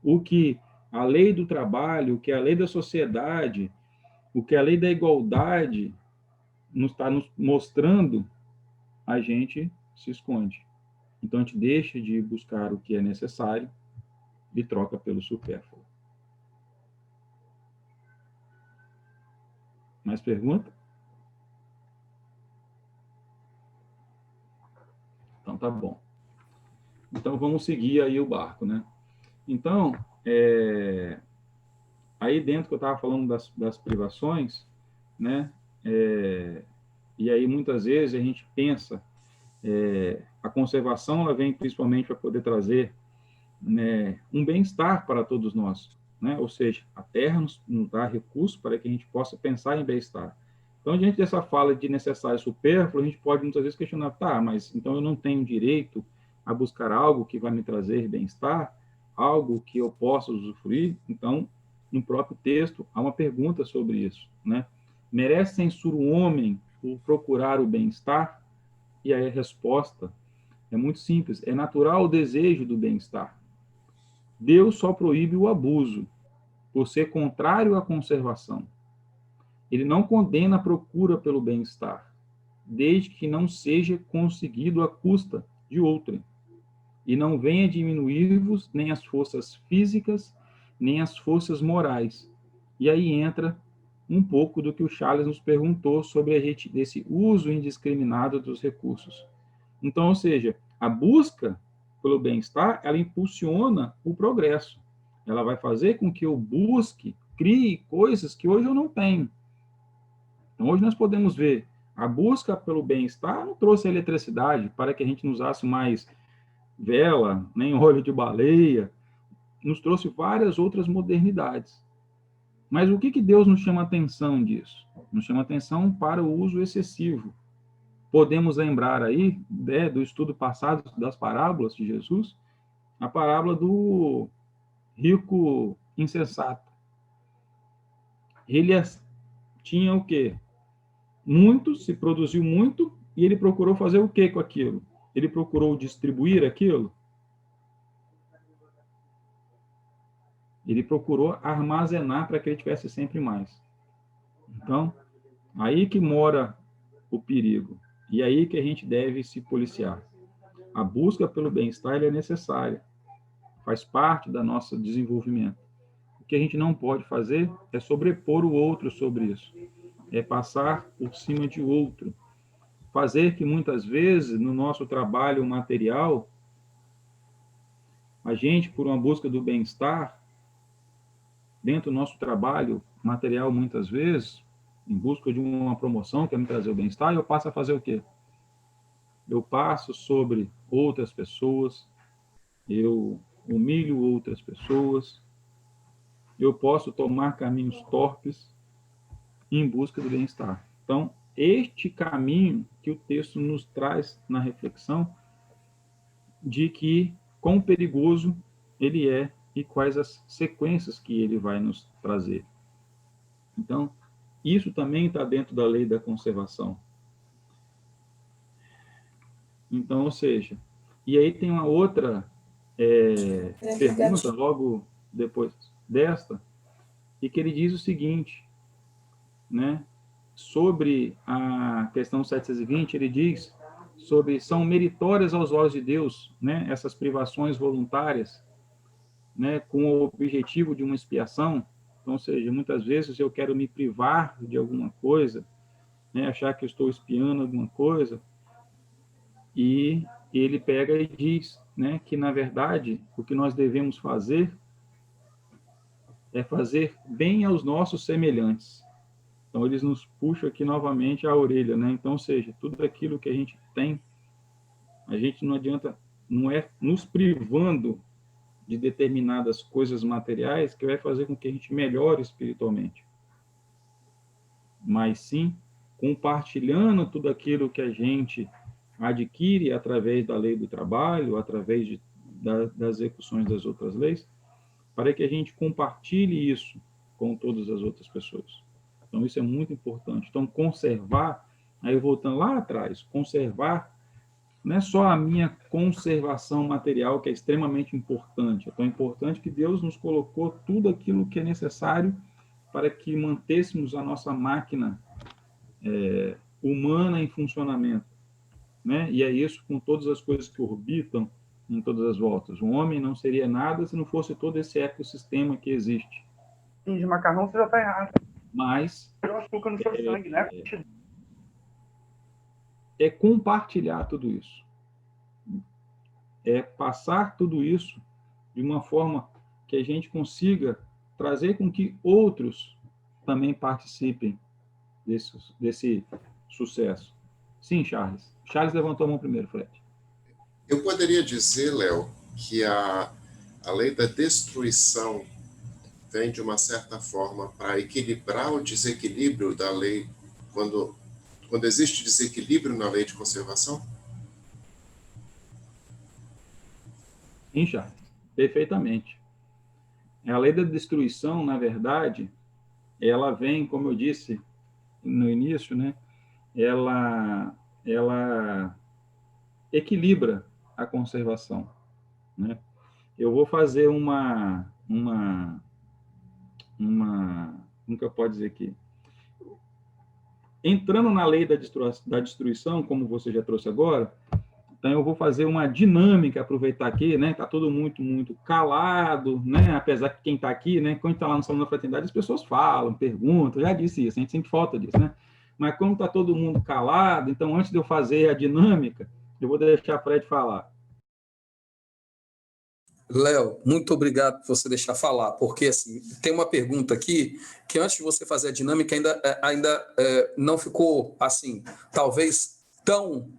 o que a lei do trabalho, o que a lei da sociedade, o que a lei da igualdade nos está nos mostrando, a gente se esconde. Então a gente deixa de buscar o que é necessário e troca pelo supérfluo. Mais pergunta? Então tá bom. Então, vamos seguir aí o barco, né? Então, aí dentro que eu estava falando das privações, né? E aí, muitas vezes, a gente pensa, a conservação, ela vem principalmente para poder trazer, né, um bem-estar para todos nós, né? Ou seja, a Terra nos dá recursos para que a gente possa pensar em bem-estar. Então, diante dessa fala de necessário e supérfluo, a gente pode muitas vezes questionar, tá, mas então eu não tenho direito a buscar algo que vai me trazer bem-estar, algo que eu possa usufruir? Então, no próprio texto, há uma pergunta sobre isso, né? Merece censura o homem por procurar o bem-estar? E aí a resposta é muito simples, é natural o desejo do bem-estar. Deus só proíbe o abuso, por ser contrário à conservação. Ele não condena a procura pelo bem-estar, desde que não seja conseguido à custa de outrem, e não venha diminuir-vos nem as forças físicas, nem as forças morais. E aí entra um pouco do que o Charles nos perguntou sobre esse uso indiscriminado dos recursos. Então, ou seja, a busca pelo bem-estar, ela impulsiona o progresso. Ela vai fazer com que eu busque, crie coisas que hoje eu não tenho. Então, hoje nós podemos ver, a busca pelo bem-estar não trouxe a eletricidade para que a gente não usasse mais vela, nem óleo de baleia, nos trouxe várias outras modernidades. Mas o que Deus nos chama atenção disso? Nos chama atenção para o uso excessivo. Podemos lembrar aí, do estudo passado das parábolas de Jesus, a parábola do rico insensato. Ele tinha o quê? Muito, se produziu muito, e ele procurou fazer o quê com aquilo? Ele procurou distribuir aquilo? Ele procurou armazenar para que ele tivesse sempre mais. Então, aí que mora o perigo. E aí que a gente deve se policiar. A busca pelo bem-estar é necessária. Faz parte do nosso desenvolvimento. O que a gente não pode fazer é sobrepor o outro sobre isso. É passar por cima de outro. Fazer que muitas vezes, no nosso trabalho material, a gente, por uma busca do bem-estar, dentro do nosso trabalho material, muitas vezes, em busca de uma promoção que quer me trazer o bem-estar, eu passo a fazer o quê? Eu passo sobre outras pessoas, eu humilho outras pessoas, eu posso tomar caminhos torpes em busca do bem-estar. Então, este caminho que o texto nos traz na reflexão de que quão perigoso ele é e quais as sequências que ele vai nos trazer. Então, isso também está dentro da lei da conservação. Então, ou seja, e aí tem uma outra pergunta logo depois desta, e que ele diz o seguinte, né? Sobre a questão 720, ele diz sobre são meritórias aos olhos de Deus, né? Essas privações voluntárias, né? Com o objetivo de uma expiação. Então, ou seja, muitas vezes eu quero me privar de alguma coisa, né? Achar que eu estou espiando alguma coisa, e ele pega e diz, né? Que na verdade o que nós devemos fazer é fazer bem aos nossos semelhantes. Então, eles nos puxam aqui novamente a orelha, né? Então, ou seja, tudo aquilo que a gente tem, a gente não adianta, não é nos privando de determinadas coisas materiais que vai fazer com que a gente melhore espiritualmente. Mas sim, compartilhando tudo aquilo que a gente adquire através da lei do trabalho, através das execuções das outras leis, para que a gente compartilhe isso com todas as outras pessoas. Então, isso é muito importante. Então, conservar, aí voltando lá atrás, conservar não é só a minha conservação material, que é extremamente importante. É tão importante que Deus nos colocou tudo aquilo que é necessário para que mantêssemos a nossa máquina humana em funcionamento. Né? E é isso com todas as coisas que orbitam em todas as voltas. O homem não seria nada se não fosse todo esse ecossistema que existe. De macarrão você já está errado. Mas Tirou açúcar no seu sangue, né? é compartilhar tudo isso. é passar tudo isso de uma forma que a gente consiga trazer com que outros também participem desse sucesso. Sim, Charles. Charles levantou a mão primeiro, Fred. Eu poderia dizer, Léo, que a lei da destruição vem, de uma certa forma, para equilibrar o desequilíbrio da lei, quando existe desequilíbrio na lei de conservação? Sim, Charles. Perfeitamente. A lei da destruição, na verdade, ela vem, como eu disse no início, né? Ela equilibra a conservação, né? Eu vou fazer como que eu posso dizer aqui? Entrando na lei da destruição, como você já trouxe agora, então eu vou fazer uma dinâmica, aproveitar aqui, né? Tá todo muito calado, né? Apesar que quem está aqui, né? Quando está lá no Salão da Fraternidade, as pessoas falam, perguntam, eu já disse isso, a gente sente falta disso, né? Mas como está todo mundo calado, então antes de eu fazer a dinâmica, eu vou deixar a Fred falar. Léo, muito obrigado por você deixar falar, porque assim, tem uma pergunta aqui que antes de você fazer a dinâmica ainda não ficou assim, talvez tão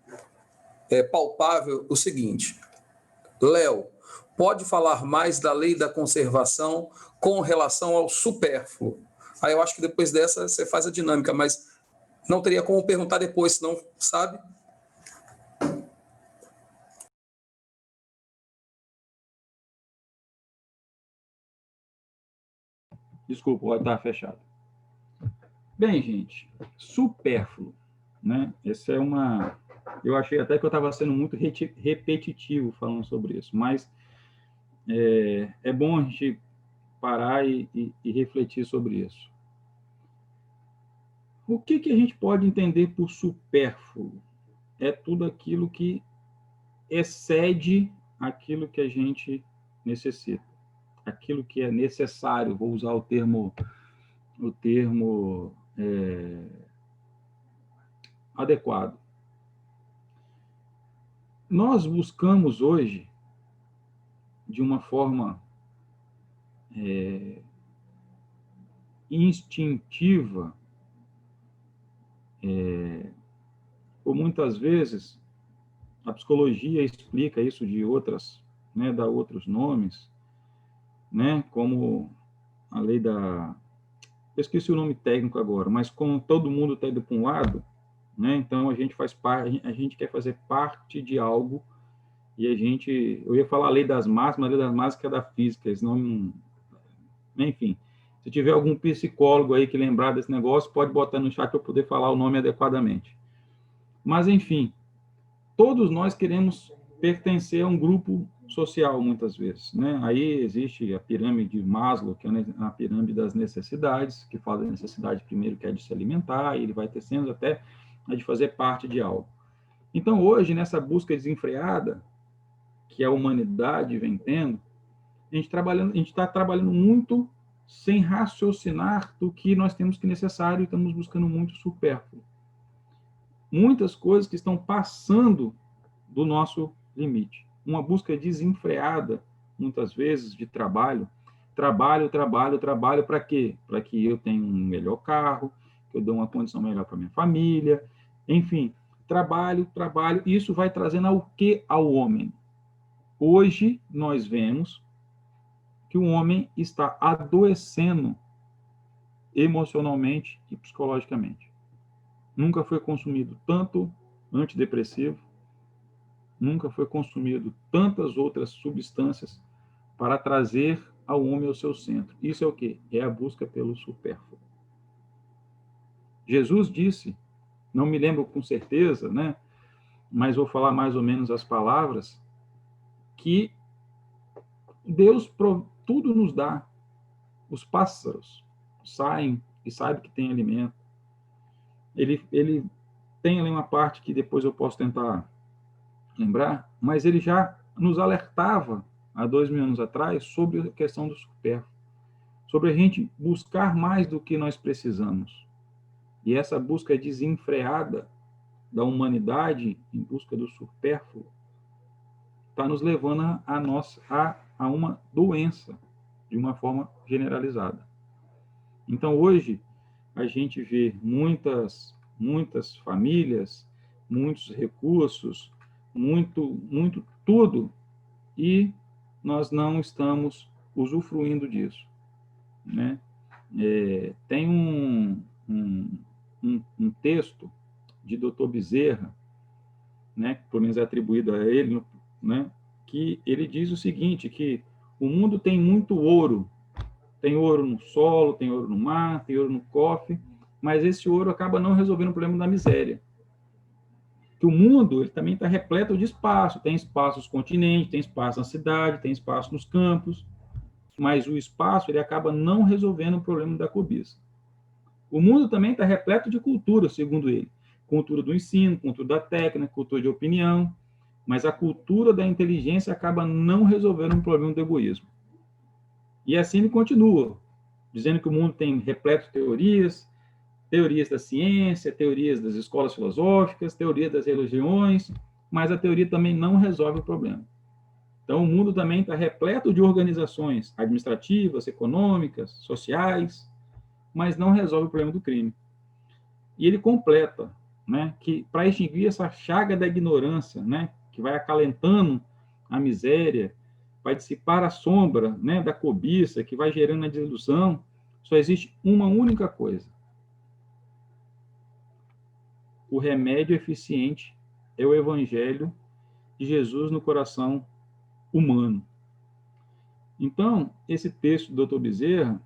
palpável o seguinte. Léo, pode falar mais da lei da conservação com relação ao supérfluo? Aí eu acho que depois dessa você faz a dinâmica, mas não teria como perguntar depois, senão, sabe? Desculpa, pode estar fechado. Bem, gente, supérfluo, né? Essa é uma... Eu achei até que eu estava sendo muito repetitivo falando sobre isso, mas é bom a gente parar e refletir sobre isso. O que a gente pode entender por supérfluo? É tudo aquilo que excede aquilo que a gente necessita, aquilo que é necessário. Vou usar o termo adequado. Nós buscamos hoje, de uma forma instintiva, ou muitas vezes a psicologia explica isso de outras, né, dá outros nomes, né, como a lei da... Eu esqueci o nome técnico agora, mas como todo mundo está indo para um lado, né, então a gente faz parte, a gente quer fazer parte de algo, e eu ia falar a lei das massas, mas a lei das massas que é da física, esse nome, enfim. Se tiver algum psicólogo aí que lembrar desse negócio, pode botar no chat para eu poder falar o nome adequadamente. Mas, enfim, todos nós queremos pertencer a um grupo social, muitas vezes, né? Aí existe a pirâmide de Maslow, que é a pirâmide das necessidades, que fala da necessidade primeiro, que é de se alimentar, e ele vai tecendo até a de fazer parte de algo. Então, hoje, nessa busca desenfreada que a humanidade vem tendo, a gente está trabalhando muito sem raciocinar do que nós temos que necessário e estamos buscando muito supérfluo. Muitas coisas que estão passando do nosso limite. Uma busca desenfreada, muitas vezes, de trabalho. Trabalho para quê? Para que eu tenha um melhor carro, que eu dê uma condição melhor para minha família, enfim, trabalho, isso vai trazendo ao que ao homem? Hoje, nós vemos que o homem está adoecendo emocionalmente e psicologicamente. Nunca foi consumido tanto antidepressivo, nunca foi consumido tantas outras substâncias para trazer ao homem ao seu centro. Isso é o quê? É a busca pelo supérfluo. Jesus disse, não me lembro com certeza, né? Mas vou falar mais ou menos as palavras, que Deus tudo nos dá. Os pássaros saem e sabem que tem alimento. Ele tem ali uma parte que depois eu posso tentar lembrar, mas ele já nos alertava há 2000 anos atrás sobre a questão do supérfluo, sobre a gente buscar mais do que nós precisamos. E essa busca desenfreada da humanidade em busca do supérfluo está nos levando a uma doença de uma forma generalizada. Então, hoje, a gente vê muitas famílias, muitos recursos, muito tudo, e nós não estamos usufruindo disso, né? Tem um texto de Dr. Bezerra, né, que pelo menos é atribuído a ele, né, que ele diz o seguinte, que o mundo tem muito ouro. Tem ouro no solo, tem ouro no mar, tem ouro no cofre, mas esse ouro acaba não resolvendo o problema da miséria. Que o mundo ele também está repleto de espaço. Tem espaço nos continentes, tem espaço na cidade, tem espaço nos campos, mas o espaço ele acaba não resolvendo o problema da cobiça. O mundo também está repleto de cultura, segundo ele. Cultura do ensino, cultura da técnica, cultura de opinião, mas a cultura da inteligência acaba não resolvendo o problema do egoísmo. E assim ele continua, dizendo que o mundo tem repleto de teorias da ciência, teorias das escolas filosóficas, teorias das religiões, mas a teoria também não resolve o problema. Então, o mundo também está repleto de organizações administrativas, econômicas, sociais, mas não resolve o problema do crime. E ele completa, né, que para extinguir essa chaga da ignorância, né, que vai acalentando a miséria, vai dissipar a sombra, né, da cobiça, que vai gerando a desilusão, só existe uma única coisa. O remédio eficiente é o evangelho de Jesus no coração humano. Então, esse texto do Dr. Bezerra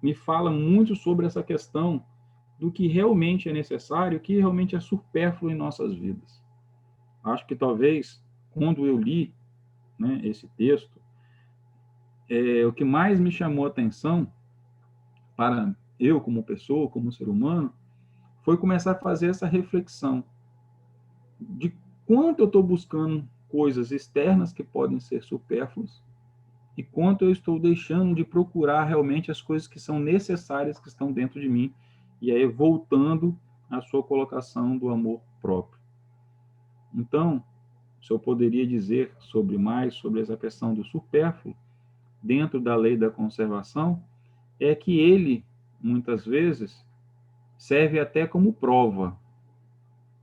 me fala muito sobre essa questão do que realmente é necessário, o que realmente é supérfluo em nossas vidas. Acho que talvez, quando eu li, né, esse texto, o que mais me chamou a atenção para eu, como pessoa, como ser humano, foi começar a fazer essa reflexão de quanto eu estou buscando coisas externas que podem ser supérfluas e quanto eu estou deixando de procurar realmente as coisas que são necessárias, que estão dentro de mim, e aí voltando à sua colocação do amor próprio. Então, se eu poderia dizer sobre essa questão do supérfluo, dentro da lei da conservação, é que ele, muitas vezes, serve até como prova,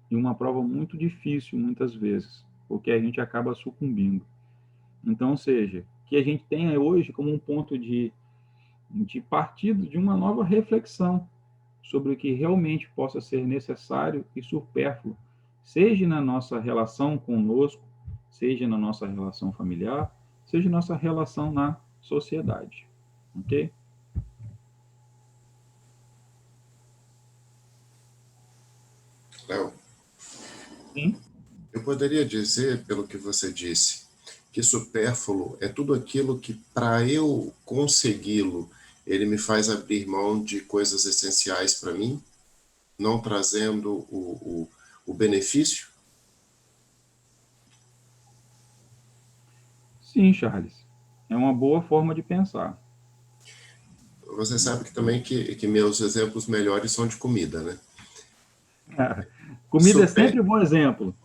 e uma prova muito difícil, muitas vezes, porque a gente acaba sucumbindo. Então, ou seja, que a gente tenha hoje como um ponto de partida de uma nova reflexão sobre o que realmente possa ser necessário e supérfluo, seja na nossa relação conosco, seja na nossa relação familiar, seja na nossa relação na sociedade. Ok? Léo, Sim. eu poderia dizer, pelo que você disse, que supérfluo é tudo aquilo que, para eu consegui-lo, ele me faz abrir mão de coisas essenciais para mim, não trazendo o benefício? Sim, Charles. É uma boa forma de pensar. Você sabe que também que meus exemplos melhores são de comida, né? Comida é sempre um bom exemplo.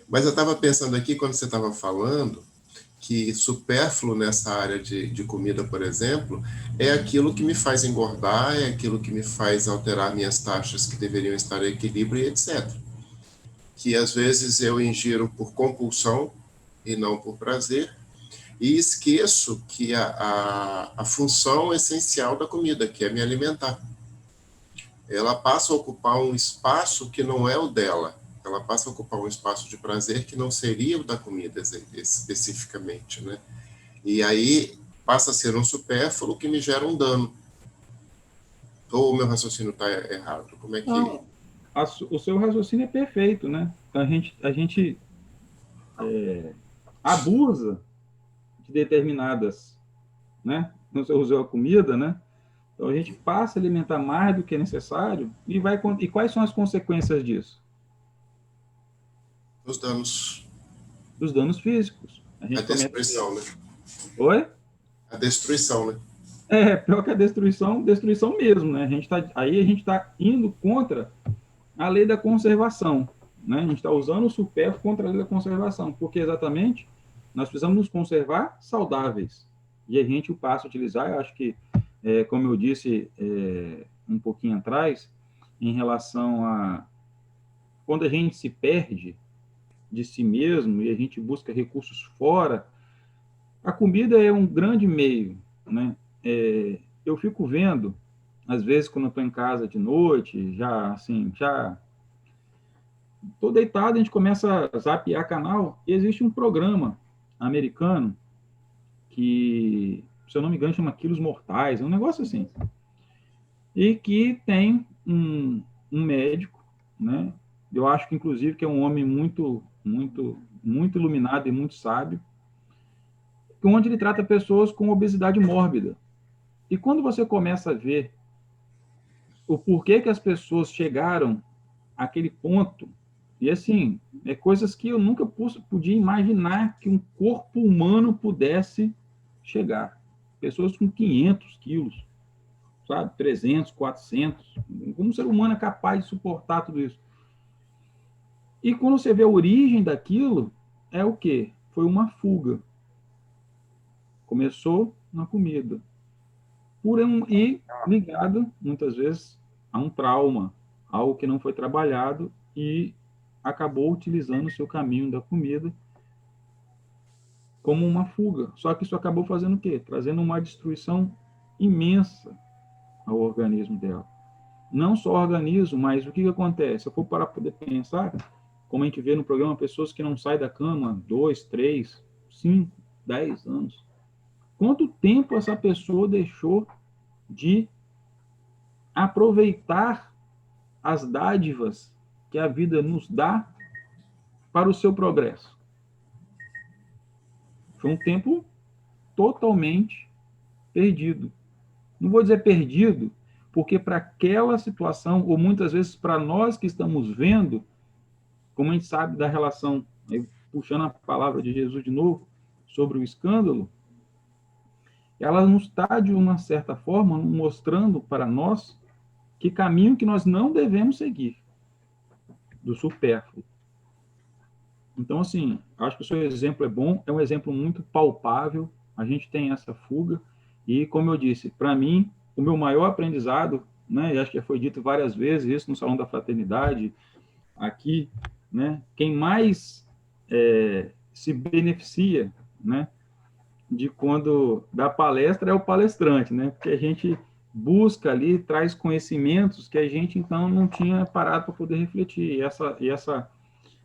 Mas eu estava pensando aqui, quando você estava falando, que supérfluo nessa área de comida, por exemplo, é aquilo que me faz engordar, é aquilo que me faz alterar minhas taxas que deveriam estar em equilíbrio, e etc. Que às vezes eu ingiro por compulsão e não por prazer, e esqueço que a função essencial da comida, que é me alimentar, ela passa a ocupar um espaço que não é o dela. Ela passa a ocupar um espaço de prazer que não seria o da comida especificamente, né? E aí passa a ser um supérfluo que me gera um dano. Ou o meu raciocínio está errado? Como é que... Não, o seu raciocínio é perfeito, né? A gente abusa de determinadas, né? Você usou a comida, né? Então a gente passa a alimentar mais do que é necessário e quais são as consequências disso? Os danos. Dos danos físicos. A destruição, né? Oi? A destruição, né? Pior que a destruição mesmo, né? Aí a gente está indo contra a lei da conservação, né? A gente está usando o supérfluo contra a lei da conservação, porque exatamente nós precisamos nos conservar saudáveis. E a gente passa a utilizar, eu acho que, como eu disse um pouquinho atrás, em relação a quando a gente se perde de si mesmo e a gente busca recursos fora, a comida é um grande meio, né? Eu fico vendo, às vezes, quando eu estou em casa de noite, já estou deitado, a gente começa a zapear canal, e existe um programa americano que, se eu não me engano, chama Quilos Mortais, é um negócio assim, e que tem um médico, né? Eu acho que, inclusive, que é um homem muito iluminado e muito sábio, onde ele trata pessoas com obesidade mórbida. E quando você começa a ver o porquê que as pessoas chegaram àquele ponto, e assim, coisas que eu nunca podia imaginar que um corpo humano pudesse chegar. Pessoas com 500 quilos, sabe? 300, 400. Como um ser humano é capaz de suportar tudo isso? E quando você vê a origem daquilo, é o quê? Foi uma fuga. Começou na comida. E ligado, muitas vezes, a um trauma, algo que não foi trabalhado e acabou utilizando o seu caminho da comida como uma fuga. Só que isso acabou fazendo o quê? Trazendo uma destruição imensa ao organismo dela. Não só o organismo, mas o que acontece? Se eu for para poder pensar, como a gente vê no programa, pessoas que não saem da cama 2, 3, 5, 10 anos. Quanto tempo essa pessoa deixou de aproveitar as dádivas que a vida nos dá para o seu progresso? Foi um tempo totalmente perdido. Não vou dizer perdido, porque para aquela situação, ou muitas vezes para nós que estamos vendo, como a gente sabe da relação, puxando a palavra de Jesus de novo, sobre o escândalo, ela nos está, de uma certa forma, mostrando para nós que caminho que nós não devemos seguir, do supérfluo. Então, assim, acho que o seu exemplo é bom, é um exemplo muito palpável, a gente tem essa fuga, e, como eu disse, para mim, o meu maior aprendizado, né, e acho que já foi dito várias vezes isso no Salão da Fraternidade, aqui, né, quem mais se beneficia, né, de quando dá palestra é o palestrante, né, porque a gente busca ali, traz conhecimentos que a gente, então, não tinha parado para poder refletir,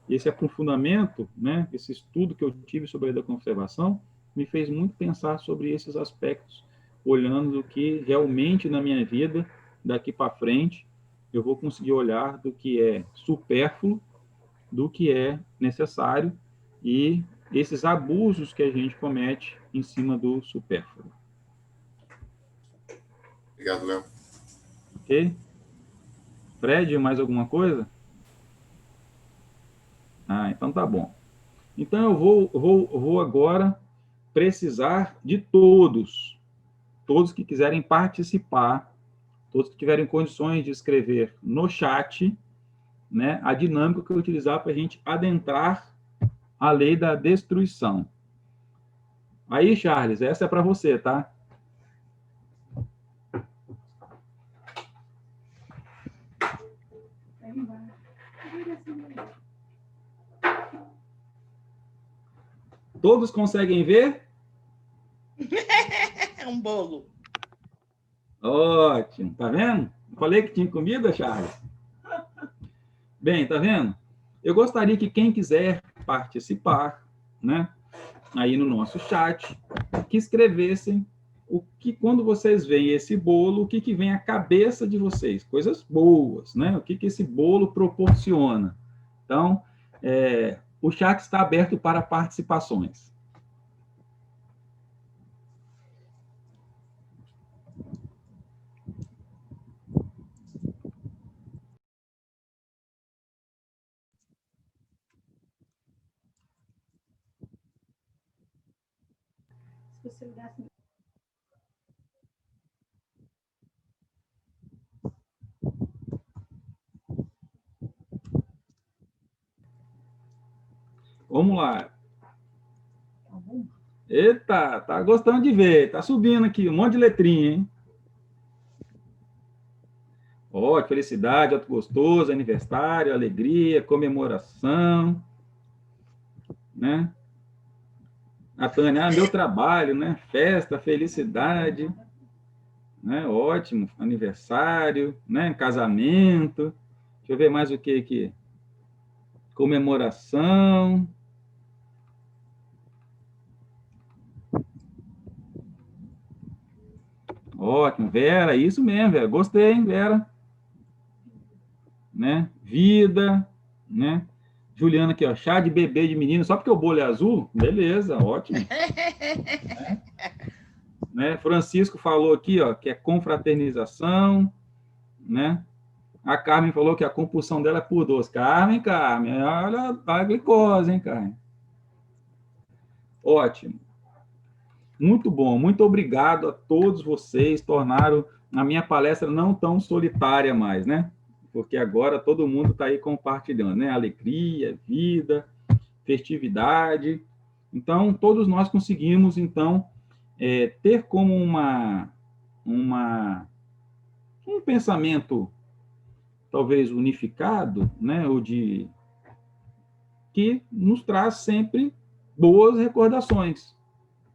esse aprofundamento, né, esse estudo que eu tive sobre a lei da conservação, me fez muito pensar sobre esses aspectos, olhando o que realmente na minha vida, daqui para frente, eu vou conseguir olhar do que é supérfluo, do que é necessário e esses abusos que a gente comete em cima do supérfluo. Obrigado, Léo. Ok? Fred, mais alguma coisa? Então tá bom. Então eu vou agora precisar de todos que quiserem participar, todos que tiverem condições de escrever no chat, né, a dinâmica que eu utilizar para a gente adentrar a lei da destruição. Aí, Charles, essa é para você, tá? Todos conseguem ver? É um bolo. Ótimo, tá vendo? Falei que tinha comida, Charles? Bem, tá vendo? Eu gostaria que quem quiser participar, né, aí no nosso chat, que escrevessem o que, quando vocês veem esse bolo, o que, que vem à cabeça de vocês, coisas boas, né? O que, que esse bolo proporciona. Então, o chat está aberto para participações. Se você olhasse Vamos lá. Eita, tá gostando de ver. Tá subindo aqui, um monte de letrinha, hein? Ó, felicidade, ato gostoso, aniversário, alegria, comemoração, né? A Tânia, meu trabalho, né? Festa, felicidade, né? Ótimo, aniversário, né? Casamento. Deixa eu ver mais o que aqui. Comemoração. Ótimo, Vera, isso mesmo, Vera. Gostei, hein, Vera? Né? Vida, né? Juliana aqui, ó, chá de bebê de menino, só porque o bolo é azul? Beleza, ótimo. Né? Francisco falou aqui, ó, que é confraternização, né? A Carmen falou que a compulsão dela é por doce. Carmen, olha a glicose, hein, Carmen? Ótimo. Muito bom, muito obrigado a todos vocês, tornaram a minha palestra não tão solitária mais, né? Porque agora todo mundo está aí compartilhando, né? Alegria, vida, festividade. Então, todos nós conseguimos, então, ter como um pensamento talvez unificado, né? Ou de que nos traz sempre boas recordações,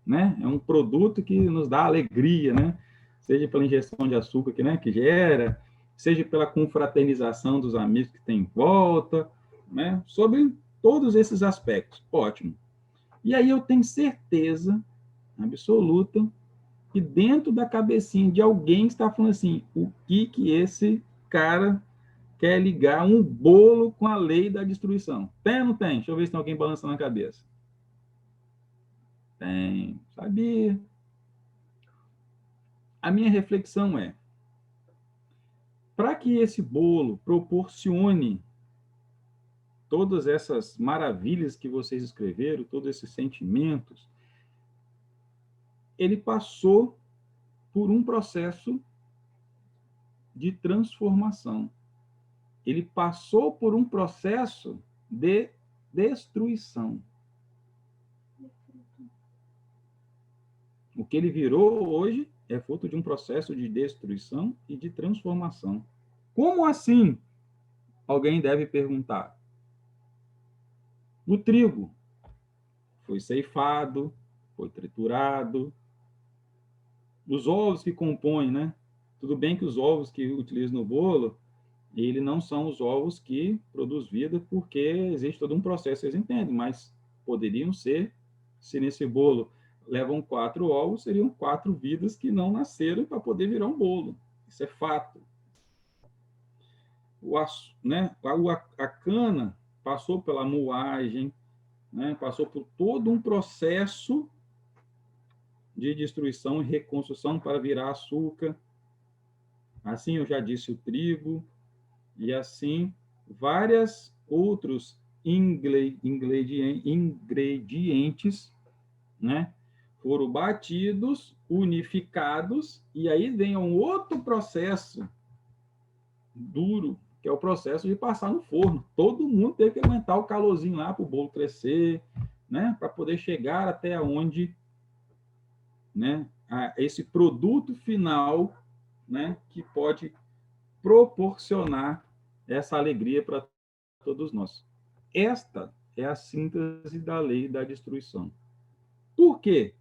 né? É um produto que nos dá alegria, né? Seja pela injeção de açúcar que, né, que gera, seja pela confraternização dos amigos que tem em volta, né? Sobre todos esses aspectos. Ótimo. E aí eu tenho certeza absoluta que dentro da cabecinha de alguém está falando assim, o que esse cara quer ligar um bolo com a lei da destruição? Tem ou não tem? Deixa eu ver se tem alguém balançando a cabeça. Tem, sabia. A minha reflexão é, para que esse bolo proporcione todas essas maravilhas que vocês escreveram, todos esses sentimentos, ele passou por um processo de transformação. Ele passou por um processo de destruição. O que ele virou hoje é fruto de um processo de destruição e de transformação. Como assim? Alguém deve perguntar. O trigo foi ceifado, foi triturado. Os ovos que compõem, né? Tudo bem que os ovos que utilizam no bolo, eles não são os ovos que produzem vida, porque existe todo um processo, vocês entendem, mas poderiam ser, se nesse bolo levam 4 ovos, seriam 4 vidas que não nasceram para poder virar um bolo. Isso é fato. A cana passou pela moagem, né? Passou por todo um processo de destruição e reconstrução para virar açúcar. Assim, eu já disse, o trigo, e assim, vários outros ingredientes, né, foram batidos, unificados, e aí vem um outro processo duro, que é o processo de passar no forno. Todo mundo teve que aguentar o calorzinho lá para o bolo crescer, né, para poder chegar até onde, né, esse produto final, né, que pode proporcionar essa alegria para todos nós. Esta é a síntese da lei da destruição. Por quê?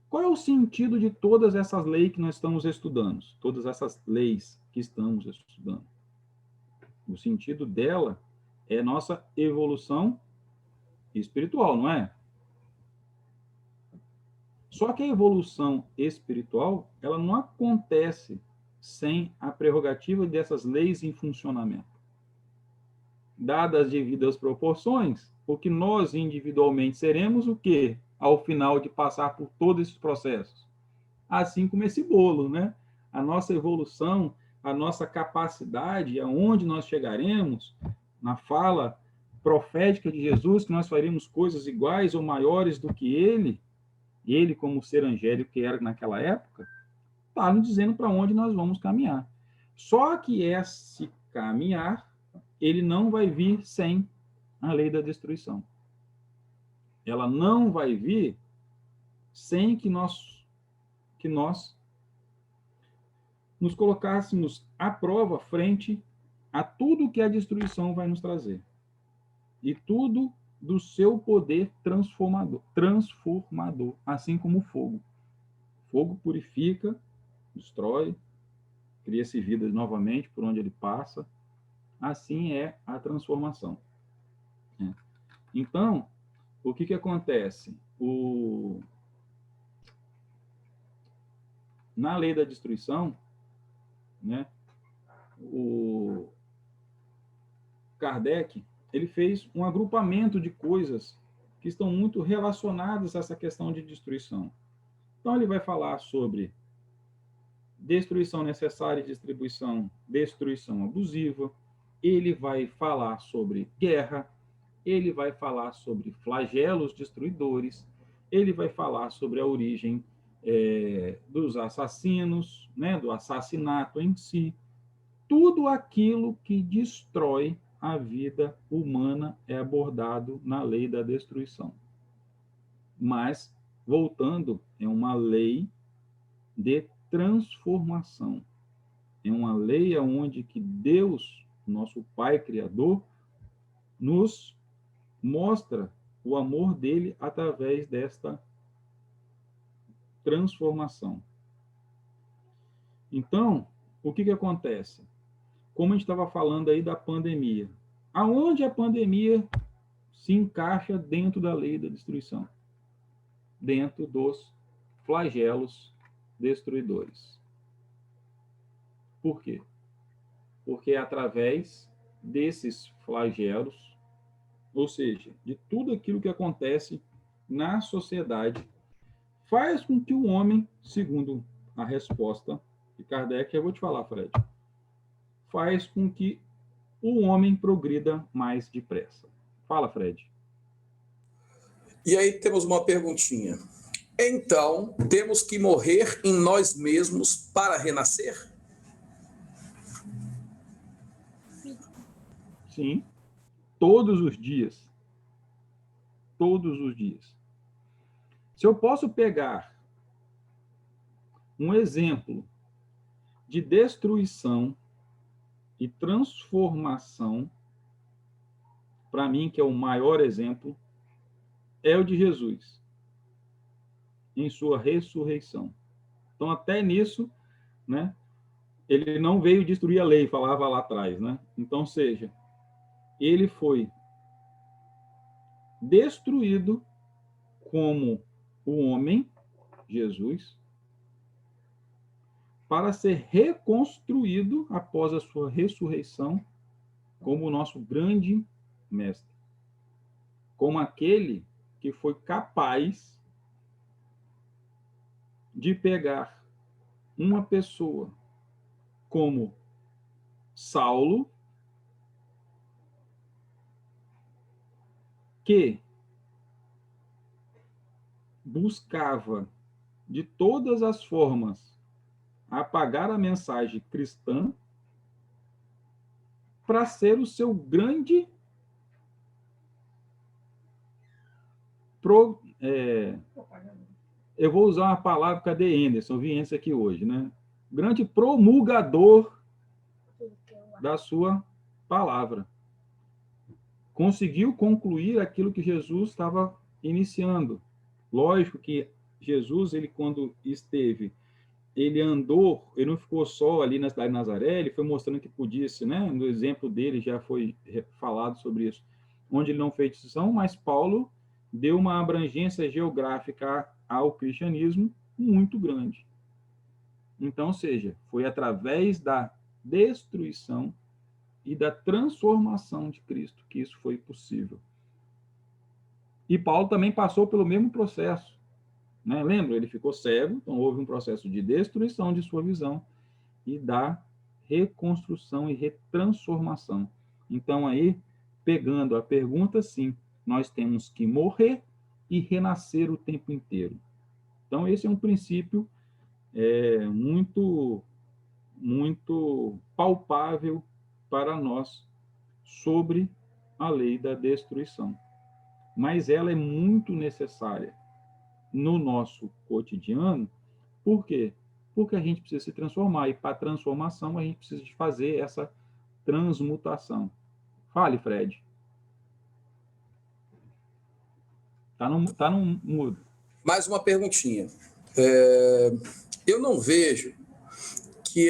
Qual é o sentido de todas essas leis que nós estamos estudando? Todas essas leis que estamos estudando. O sentido dela é nossa evolução espiritual, não é? Só que a evolução espiritual, ela não acontece sem a prerrogativa dessas leis em funcionamento. Dadas as devidas proporções, porque nós individualmente seremos o quê? Ao final de passar por todos esses processos. Assim como esse bolo, né? A nossa evolução, a nossa capacidade, aonde nós chegaremos, na fala profética de Jesus, que nós faremos coisas iguais ou maiores do que ele como ser angélico que era naquela época, está nos dizendo para onde nós vamos caminhar. Só que esse caminhar, ele não vai vir sem a lei da destruição. Ela não vai vir sem que nós nos colocássemos à prova frente a tudo que a destruição vai nos trazer. E tudo do seu poder transformador, assim como o fogo. O fogo purifica, destrói, cria-se vida novamente por onde ele passa. Assim é a transformação. Então, o que acontece? Na lei da destruição, né, o Kardec ele fez um agrupamento de coisas que estão muito relacionadas a essa questão de destruição. Então, ele vai falar sobre destruição necessária e destruição abusiva. Ele vai falar sobre guerra. Ele vai falar sobre flagelos destruidores. Ele vai falar sobre a origem dos assassinos, né, do assassinato em si. Tudo aquilo que destrói a vida humana é abordado na lei da destruição. Mas, voltando, é uma lei de transformação. É uma lei onde que Deus, nosso Pai Criador, nos mostra o amor dele através desta transformação. Então, o que acontece? Como a gente estava falando aí da pandemia. Aonde a pandemia se encaixa dentro da lei da destruição? Dentro dos flagelos destruidores. Por quê? Porque é através desses flagelos, ou seja, de tudo aquilo que acontece na sociedade, faz com que o homem, segundo a resposta de Kardec, eu vou te falar, Fred, faz com que o homem progrida mais depressa. Fala, Fred. E aí temos uma perguntinha. Então, temos que morrer em nós mesmos para renascer? Sim, todos os dias. Todos os dias. Se eu posso pegar um exemplo de destruição e transformação, para mim, que é o maior exemplo, é o de Jesus, em sua ressurreição. Então, até nisso, né, ele não veio destruir a lei, falava lá atrás, né? Então, ou seja, ele foi destruído como o homem, Jesus, para ser reconstruído após a sua ressurreição como o nosso grande mestre, como aquele que foi capaz de pegar uma pessoa como Saulo, que buscava de todas as formas apagar a mensagem cristã, para ser o seu grande eu vou usar uma palavra, cadê Anderson? Eu vi esse aqui hoje, né? Grande promulgador da sua palavra. Conseguiu concluir aquilo que Jesus estava iniciando. Lógico que Jesus, ele quando esteve, ele andou, ele não ficou só ali na cidade de Nazaré, ele foi mostrando que podia ser, né? No exemplo dele já foi falado sobre isso, onde ele não fez distinção, mas Paulo deu uma abrangência geográfica ao cristianismo muito grande. Então, ou seja, foi através da destruição e da transformação de Cristo que isso foi possível. E Paulo também passou pelo mesmo processo. Né? Lembra? Ele ficou cego, então houve um processo de destruição de sua visão e da reconstrução e retransformação. Então, aí, pegando a pergunta, sim, nós temos que morrer e renascer o tempo inteiro. Então, esse é um princípio muito, muito palpável para nós sobre a lei da destruição. Mas ela é muito necessária no nosso cotidiano. Por quê? Porque a gente precisa se transformar, e para a transformação a gente precisa de fazer essa transmutação. Fale, Fred. Tá no mudo. Mais uma perguntinha. Eu não vejo que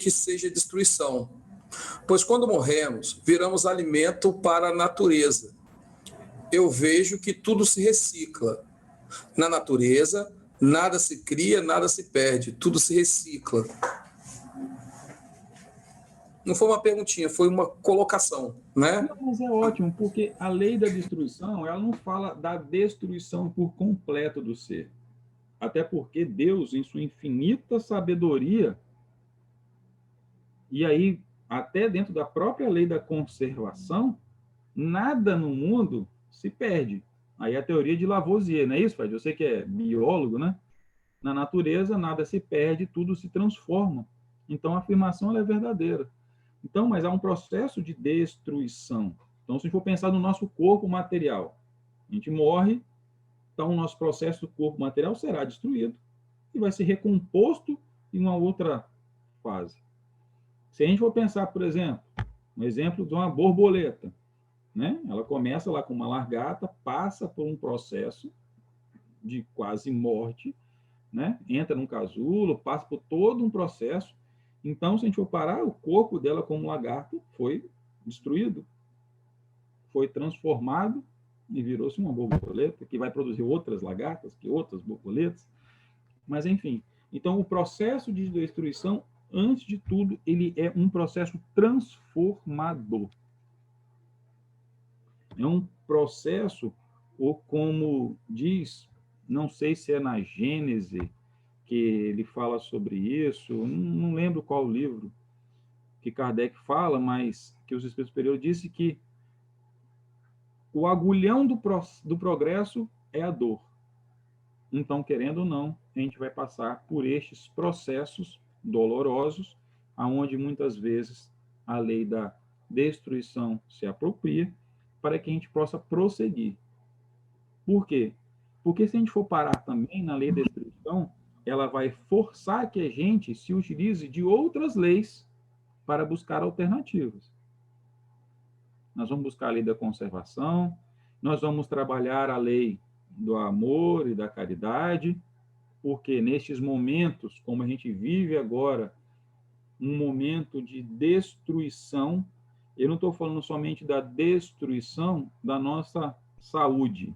seja destruição, pois quando morremos, viramos alimento para a natureza. Eu vejo que tudo se recicla. Na natureza, nada se cria, nada se perde, tudo se recicla. Não foi uma perguntinha, foi uma colocação, né? Não, mas é ótimo, porque a lei da destruição, ela não fala da destruição por completo do ser. Até porque Deus, em sua infinita sabedoria, e aí até dentro da própria lei da conservação, nada no mundo se perde. Aí a teoria de Lavoisier, não é isso, Fred? Você que é biólogo, né? Na natureza, nada se perde, tudo se transforma. Então, a afirmação ela é verdadeira. Então, mas há um processo de destruição. Então, se a gente for pensar no nosso corpo material, a gente morre, então o nosso processo do corpo material será destruído e vai ser recomposto em uma outra fase. Se a gente for pensar, por exemplo, um exemplo de uma borboleta, né? Ela começa lá com uma largata, passa por um processo de quase morte, né? Entra num casulo, passa por todo um processo. Então, se a gente for parar, o corpo dela como lagarto foi destruído, foi transformado e virou-se uma borboleta que vai produzir outras lagartas, que outras borboletas. Mas, enfim, então o processo de destruição, antes de tudo, ele é um processo transformador. É um processo, ou como diz, não sei se é na Gênese que ele fala sobre isso, não lembro qual livro que Kardec fala, mas que os Espíritos Superiores disse que o agulhão do progresso é a dor. Então, querendo ou não, a gente vai passar por estes processos dolorosos, aonde muitas vezes a lei da destruição se apropria, para que a gente possa prosseguir. Por quê? Porque se a gente for parar também na lei da destruição, ela vai forçar que a gente se utilize de outras leis para buscar alternativas. Nós vamos buscar a lei da conservação, nós vamos trabalhar a lei do amor e da caridade, porque nestes momentos, como a gente vive agora, um momento de destruição, eu não estou falando somente da destruição da nossa saúde,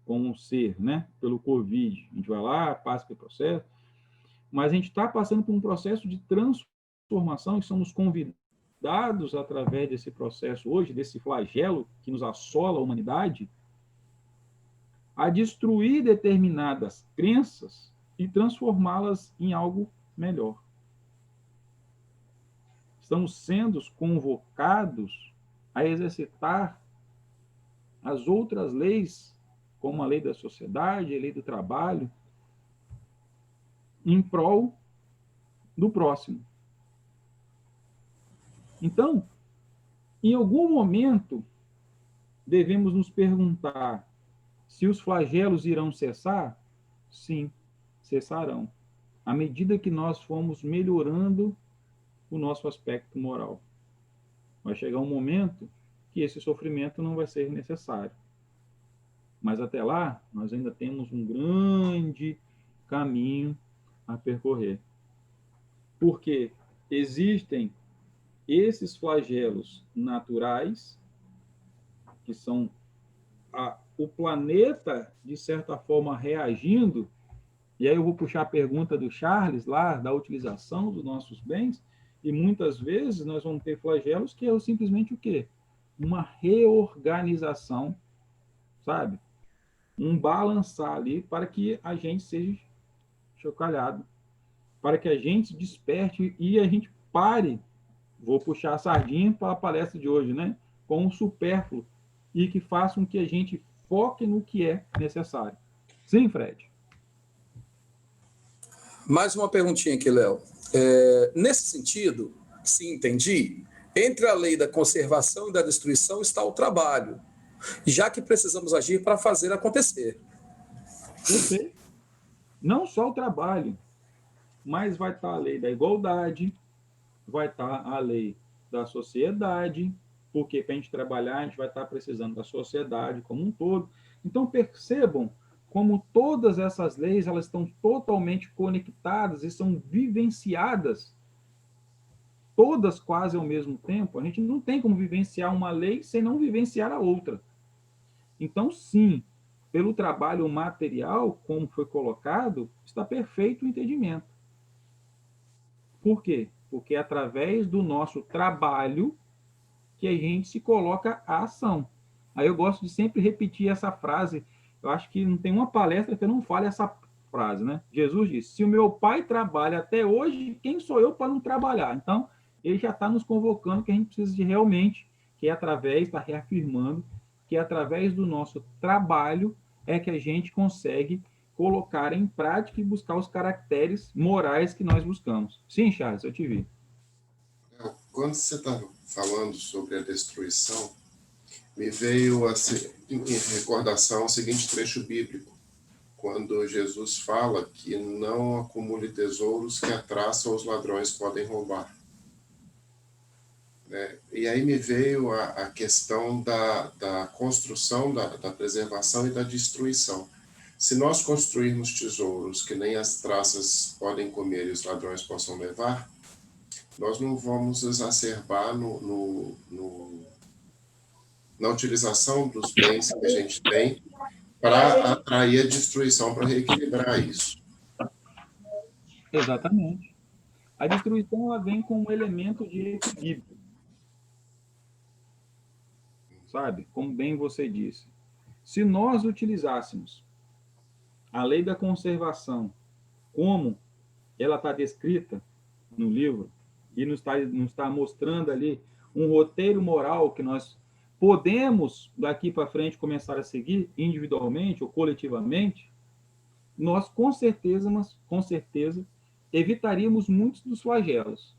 como um ser, né? Pelo Covid. A gente vai lá, passa pelo processo, mas a gente está passando por um processo de transformação e somos convidados, através desse processo hoje, desse flagelo que nos assola a humanidade, a destruir determinadas crenças e transformá-las em algo melhor. Estamos sendo convocados a exercitar as outras leis, como a lei da sociedade, a lei do trabalho, em prol do próximo. Então, em algum momento, devemos nos perguntar se os flagelos irão cessar? Sim, cessarão. À medida que nós formos melhorando o nosso aspecto moral. Vai chegar um momento que esse sofrimento não vai ser necessário. Mas até lá, nós ainda temos um grande caminho a percorrer. Porque existem esses flagelos naturais, que são o planeta, de certa forma, reagindo, e aí eu vou puxar a pergunta do Charles, lá, da utilização dos nossos bens, e muitas vezes nós vamos ter flagelos que é simplesmente o quê? Uma reorganização, sabe? Um balançar ali para que a gente seja chocalhado, para que a gente se desperte e a gente pare, vou puxar a sardinha para a palestra de hoje, né? Com o supérfluo, e que faça com que a gente foque no que é necessário. Sim, Fred? Mais uma perguntinha aqui, Léo. Nesse sentido, se entendi, Entre a lei da conservação e da destruição está o trabalho, já que precisamos agir para fazer acontecer. Perfeito. Não só o trabalho, mas vai estar a lei da igualdade, vai estar a lei da sociedade, porque para a gente trabalhar, a gente vai estar precisando da sociedade como um todo. Então, percebam como todas essas leis elas estão totalmente conectadas e são vivenciadas, todas quase ao mesmo tempo. A gente não tem como vivenciar uma lei sem não vivenciar a outra. Então, sim, pelo trabalho material, como foi colocado, está perfeito o entendimento. Por quê? Porque é através do nosso trabalho que a gente se coloca à ação. Aí eu gosto de sempre repetir essa frase. Eu acho que não tem uma palestra que eu não fale essa frase, né? Jesus disse, se o meu pai trabalha até hoje, quem sou eu para não trabalhar? Então, ele já está nos convocando que a gente precisa de realmente, que é através, está reafirmando, que é através do nosso trabalho é que a gente consegue colocar em prática e buscar os caracteres morais que nós buscamos. Sim, Charles, eu te vi. Quando você está falando sobre a destruição, me veio em recordação o seguinte trecho bíblico, quando Jesus fala que não acumule tesouros que a traça ou os ladrões podem roubar. E aí me veio a questão da construção, da preservação e da destruição. Se nós construirmos tesouros que nem as traças podem comer e os ladrões possam levar, nós não vamos exacerbar na utilização dos bens que a gente tem para atrair a destruição, para reequilibrar isso. Exatamente. A destruição ela vem com um elemento de equilíbrio. Sabe? Como bem você disse. Se nós utilizássemos a lei da conservação como ela está descrita no livro e nos está mostrando ali um roteiro moral que nós podemos, daqui para frente, começar a seguir individualmente ou coletivamente, nós com certeza evitaríamos muitos dos flagelos.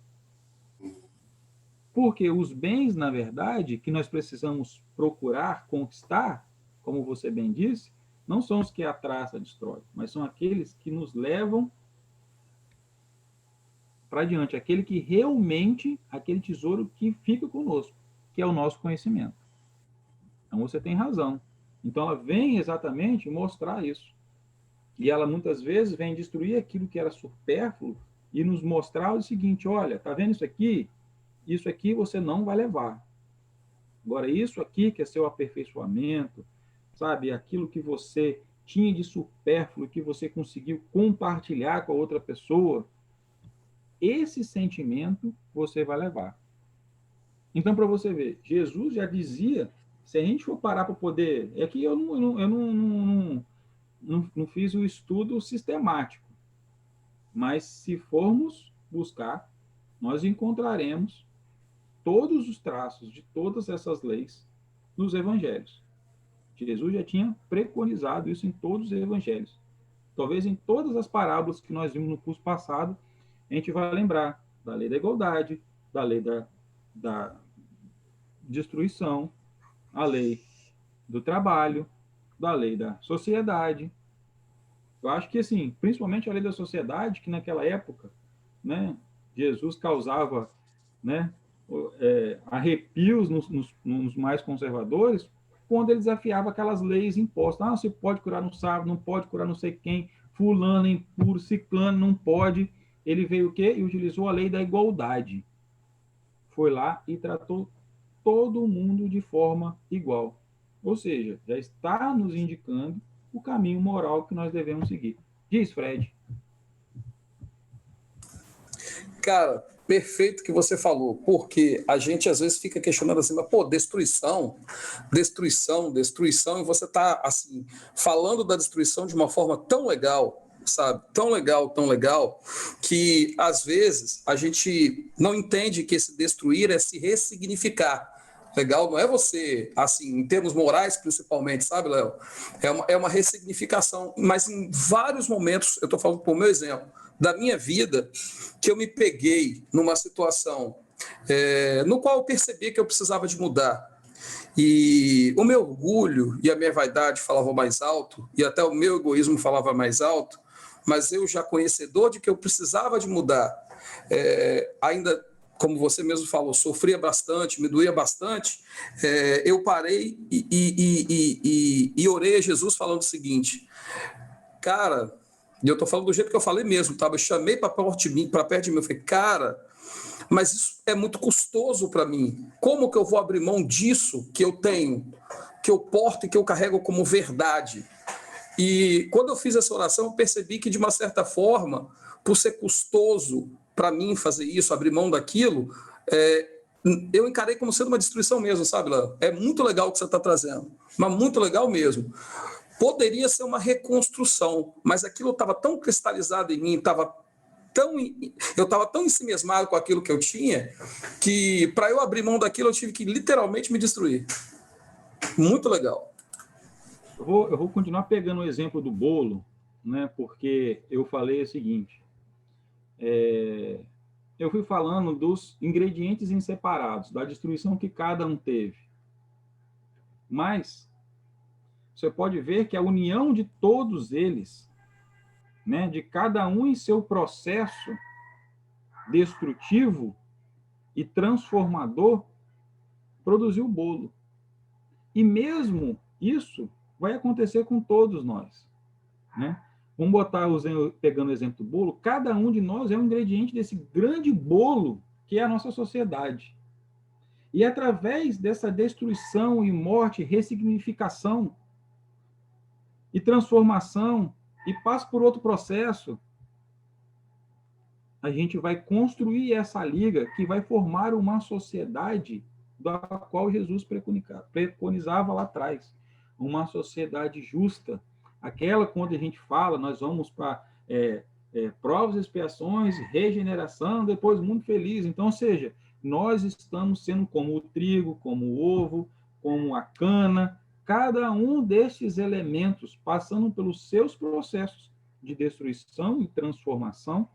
Porque os bens, na verdade, que nós precisamos procurar, conquistar, como você bem disse, não são os que a traça destrói, mas são aqueles que nos levam para diante, aquele que realmente, aquele tesouro que fica conosco, que é o nosso conhecimento. Então você tem razão. Então ela vem exatamente mostrar isso. E ela muitas vezes vem destruir aquilo que era supérfluo e nos mostrar o seguinte, olha, tá vendo isso aqui? Isso aqui você não vai levar. Agora, isso aqui que é seu aperfeiçoamento, sabe? Aquilo que você tinha de supérfluo, que você conseguiu compartilhar com a outra pessoa, esse sentimento você vai levar. Então, para você ver, Jesus já dizia, se a gente for parar para poder... É que eu não fiz o estudo sistemático, mas se formos buscar, nós encontraremos todos os traços de todas essas leis nos evangelhos. Jesus já tinha preconizado isso em todos os evangelhos. Talvez em todas as parábolas que nós vimos no curso passado, a gente vai lembrar da lei da igualdade, da lei da destruição, a lei do trabalho, da lei da sociedade. Eu acho que, assim, principalmente a lei da sociedade, que naquela época, né, Jesus causava, né, arrepios nos mais conservadores, quando ele desafiava aquelas leis impostas. Ah, você pode curar no sábado, não pode curar não sei quem, fulano é impuro, ciclano não pode. Ele veio o quê? E utilizou a lei da igualdade. Foi lá e tratou todo mundo de forma igual. Ou seja, já está nos indicando o caminho moral que nós devemos seguir. Diz, Fred. Cara, perfeito que você falou, porque a gente às vezes fica questionando assim, mas, pô, destruição, e você está assim, falando da destruição de uma forma tão legal, sabe? Tão legal, que às vezes a gente não entende que esse destruir é se ressignificar. Legal, não é você, assim, em termos morais principalmente, sabe, Léo? É uma ressignificação, mas em vários momentos, eu estou falando por meu exemplo, da minha vida, que eu me peguei numa situação no qual eu percebi que eu precisava de mudar. E o meu orgulho e a minha vaidade falavam mais alto, e até o meu egoísmo falava mais alto, mas eu já conhecedor de que eu precisava de mudar, ainda, como você mesmo falou, sofria bastante, me doía bastante, eu parei e orei a Jesus falando o seguinte, cara, e eu estou falando do jeito que eu falei mesmo, tá? Eu chamei para perto de mim, eu falei, cara, mas isso é muito custoso para mim. Como que eu vou abrir mão disso que eu tenho, que eu porto e que eu carrego como verdade? E quando eu fiz essa oração, eu percebi que, de uma certa forma, por ser custoso para mim fazer isso, abrir mão daquilo, eu encarei como sendo uma destruição mesmo, sabe, Léo? É muito legal o que você está trazendo, mas muito legal mesmo. Poderia ser uma reconstrução, mas aquilo estava tão cristalizado em mim, eu estava tão ensimismado com aquilo que eu tinha, que para eu abrir mão daquilo eu tive que literalmente me destruir. Muito legal. Eu vou continuar pegando o exemplo do bolo, né? Porque eu falei o seguinte, eu fui falando dos ingredientes inseparados, da destruição que cada um teve. Mas você pode ver que a união de todos eles, né, de cada um em seu processo destrutivo e transformador, produziu o bolo. E mesmo isso vai acontecer com todos nós, né? Vamos botar, pegando o exemplo do bolo, cada um de nós é um ingrediente desse grande bolo que é a nossa sociedade. E através dessa destruição e morte, ressignificação e transformação, e passa por outro processo, a gente vai construir essa liga que vai formar uma sociedade da qual Jesus preconizava lá atrás. Uma sociedade justa. Aquela quando a gente fala, nós vamos para provas, expiações, regeneração, depois mundo feliz. Então, ou seja, nós estamos sendo como o trigo, como o ovo, como a cana, cada um destes elementos passando pelos seus processos de destruição e transformação,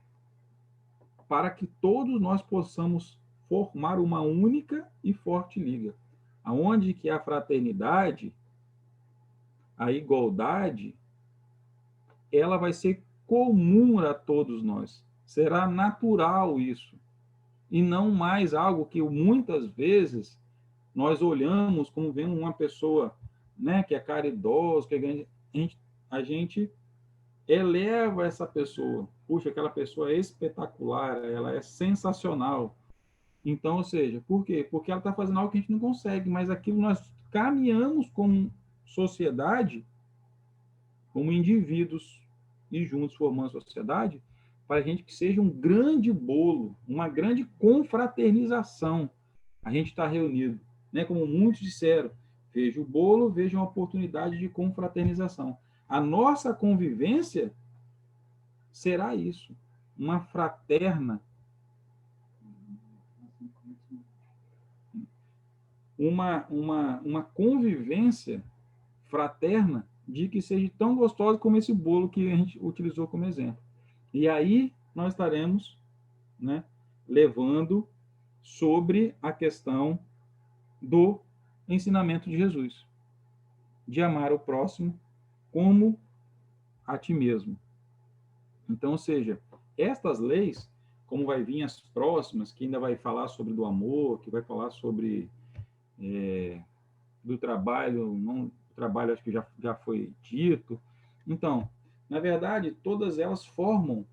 para que todos nós possamos formar uma única e forte liga, aonde que a fraternidade, a igualdade, ela vai ser comum a todos nós. Será natural isso, e não mais algo que muitas vezes nós olhamos como vendo uma pessoa, né, que é caridosa, que a gente eleva essa pessoa. Puxa, aquela pessoa é espetacular, ela é sensacional. Então, ou seja, por quê? Porque ela está fazendo algo que a gente não consegue, mas aquilo nós caminhamos como sociedade, como indivíduos, e juntos formando a sociedade, para a gente que seja um grande bolo, uma grande confraternização. A gente está reunido, né? Como muitos disseram, veja o bolo, veja uma oportunidade de confraternização. A nossa convivência será isso, uma fraterna, uma convivência fraterna de que seja tão gostosa como esse bolo que a gente utilizou como exemplo. E aí nós estaremos, né, levando sobre a questão do ensinamento de Jesus, de amar o próximo como a ti mesmo. Então, ou seja, estas leis, como vai vir as próximas, que ainda vai falar sobre do amor, que vai falar sobre do trabalho, não, o trabalho acho que já foi dito. Então, na verdade, todas elas formam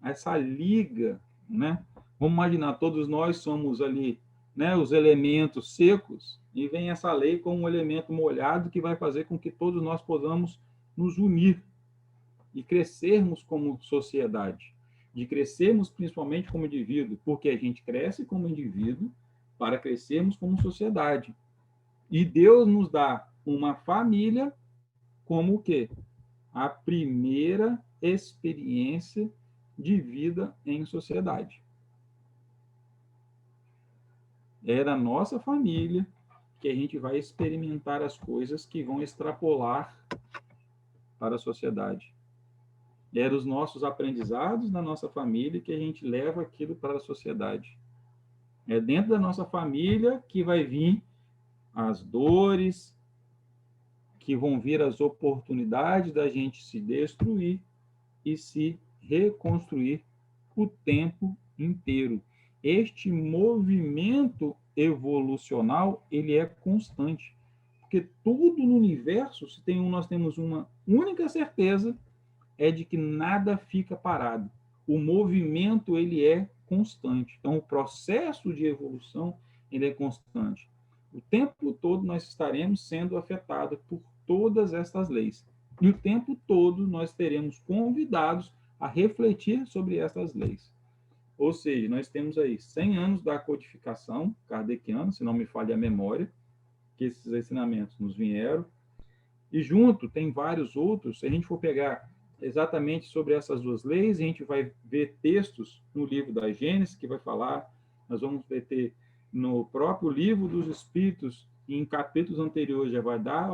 essa liga, né? Vamos imaginar, todos nós somos ali, né, os elementos secos, e vem essa lei como um elemento molhado que vai fazer com que todos nós possamos nos unir e crescermos como sociedade, de crescermos principalmente como indivíduo, porque a gente cresce como indivíduo para crescermos como sociedade. E Deus nos dá uma família como o quê? A primeira experiência de vida em sociedade. É da nossa família que a gente vai experimentar as coisas que vão extrapolar para a sociedade. eram os nossos aprendizados na nossa família que a gente leva aquilo para a sociedade. É dentro da nossa família que vai vir as dores, que vão vir as oportunidades da gente se destruir e se reconstruir o tempo inteiro. Este movimento evolucional, ele é constante, porque tudo no universo, nós temos uma única certeza, é de que nada fica parado. O movimento, ele é constante. Então, o processo de evolução, ele é constante. O tempo todo nós estaremos sendo afetados por todas estas leis. E o tempo todo nós teremos convidados a refletir sobre essas leis. Ou seja, nós temos aí 100 anos da codificação kardeciana, se não me falha a memória, que esses ensinamentos nos vieram. E junto tem vários outros. Se a gente for pegar exatamente sobre essas duas leis, a gente vai ver textos no livro da Gênesis, que vai falar, nós vamos ter no próprio livro dos Espíritos, e em capítulos anteriores já vai dar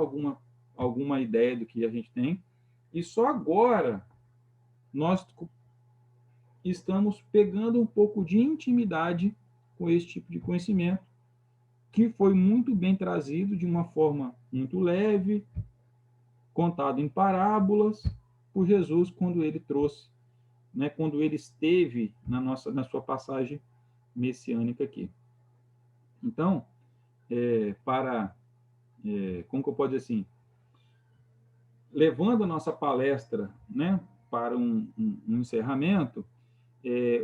alguma ideia do que a gente tem, e só agora nós estamos pegando um pouco de intimidade com esse tipo de conhecimento, que foi muito bem trazido de uma forma muito leve, contado em parábolas, por Jesus quando ele trouxe, né, quando ele esteve na sua passagem messiânica aqui. Então, como que eu posso dizer assim, levando a nossa palestra, né, para um encerramento,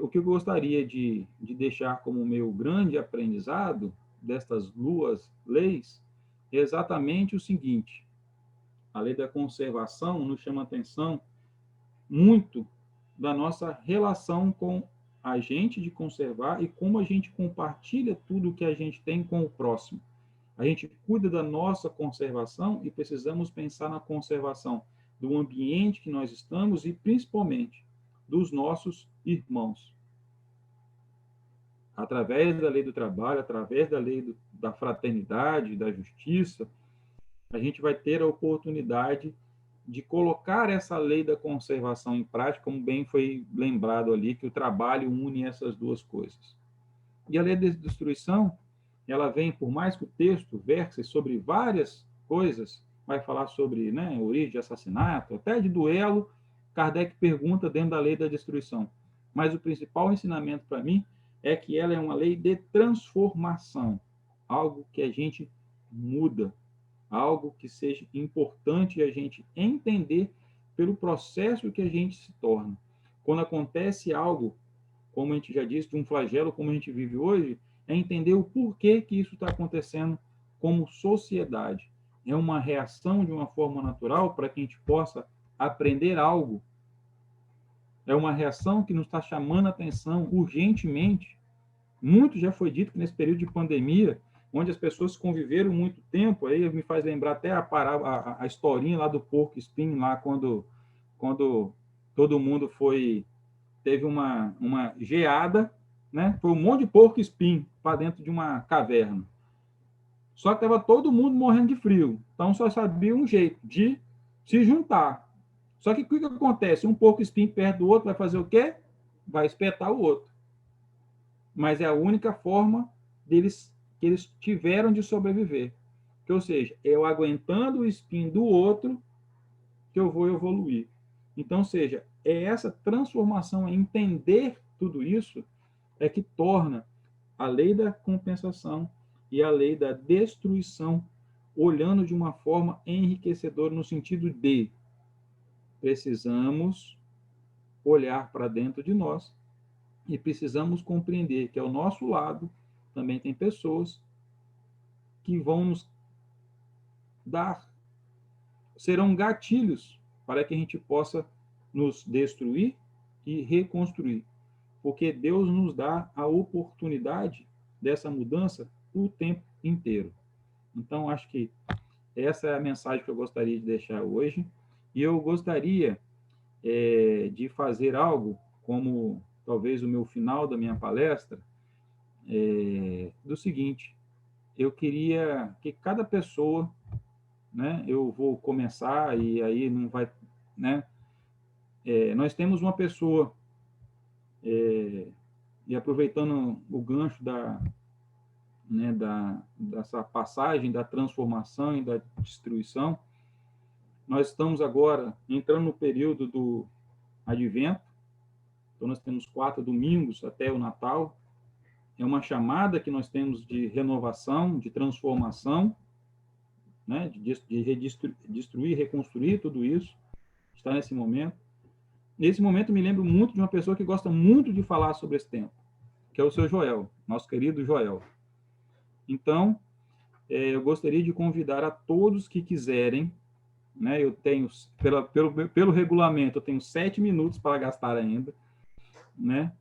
o que eu gostaria de deixar como meu grande aprendizado destas duas leis é exatamente o seguinte: a lei da conservação nos chama a atenção muito da nossa relação com a gente de conservar e como a gente compartilha tudo que a gente tem com o próximo. A gente cuida da nossa conservação e precisamos pensar na conservação do ambiente que nós estamos e, principalmente, dos nossos irmãos. Através da lei do trabalho, através da lei da fraternidade, da justiça, a gente vai ter a oportunidade de colocar essa lei da conservação em prática, como bem foi lembrado ali, que o trabalho une essas duas coisas. E a lei da destruição, ela vem, por mais que o texto verse sobre várias coisas, vai falar sobre, né, origem de assassinato, até de duelo, Kardec pergunta dentro da lei da destruição. Mas o principal ensinamento para mim é que ela é uma lei de transformação, algo que a gente muda, algo que seja importante a gente entender pelo processo que a gente se torna. Quando acontece algo, como a gente já disse, de um flagelo como a gente vive hoje, é entender o porquê que isso está acontecendo como sociedade. É uma reação de uma forma natural para que a gente possa aprender algo. É uma reação que nos está chamando a atenção urgentemente. Muito já foi dito que nesse período de pandemia, onde as pessoas conviveram muito tempo, aí me faz lembrar até a historinha lá do porco espinho, lá quando todo mundo teve uma geada, né? Foi um monte de porco espinho para dentro de uma caverna. Só que estava todo mundo morrendo de frio. Então só sabia um jeito de se juntar. Só que o que acontece? Um porco espinho perto do outro vai fazer o quê? Vai espetar o outro. Mas é a única forma que eles tiveram de sobreviver. Ou seja, eu aguentando o espinho do outro que eu vou evoluir. Então, seja, é essa transformação, é entender tudo isso, é que torna a lei da compensação e a lei da destruição olhando de uma forma enriquecedora, no sentido de precisamos olhar para dentro de nós e precisamos compreender que ao nosso lado também tem pessoas que vão nos serão gatilhos para que a gente possa nos destruir e reconstruir. Porque Deus nos dá a oportunidade dessa mudança o tempo inteiro. Então, acho que essa é a mensagem que eu gostaria de deixar hoje. E eu gostaria de fazer algo, como talvez o meu final da minha palestra, do seguinte: eu queria que cada pessoa, né, eu vou começar e aí não vai, né, Nós temos uma pessoa, e aproveitando o gancho dessa passagem da transformação e da destruição, nós estamos agora entrando no período do Advento, então nós temos 4 domingos até o Natal, é uma chamada que nós temos de renovação, de transformação, né, de destruir, reconstruir tudo isso, está nesse momento. Nesse momento, me lembro muito de uma pessoa que gosta muito de falar sobre esse tempo, que é o seu Joel, nosso querido Joel. Então, eu gostaria de convidar a todos que quiserem, né, eu tenho, pelo regulamento, eu tenho 7 minutos para gastar ainda, né,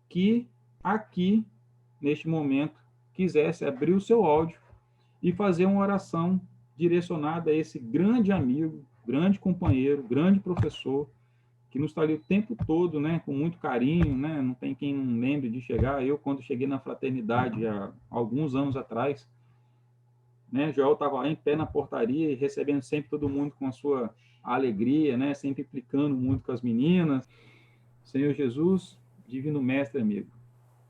que aqui, neste momento, quisesse abrir o seu áudio e fazer uma oração direcionada a esse grande amigo, grande companheiro, grande professor, que nos está ali o tempo todo, né, com muito carinho, né, não tem quem não lembre de chegar. Eu, quando cheguei na fraternidade, há alguns anos atrás, né, Joel estava lá em pé na portaria e recebendo sempre todo mundo com a sua alegria, né, sempre implicando muito com as meninas. Senhor Jesus, divino mestre amigo,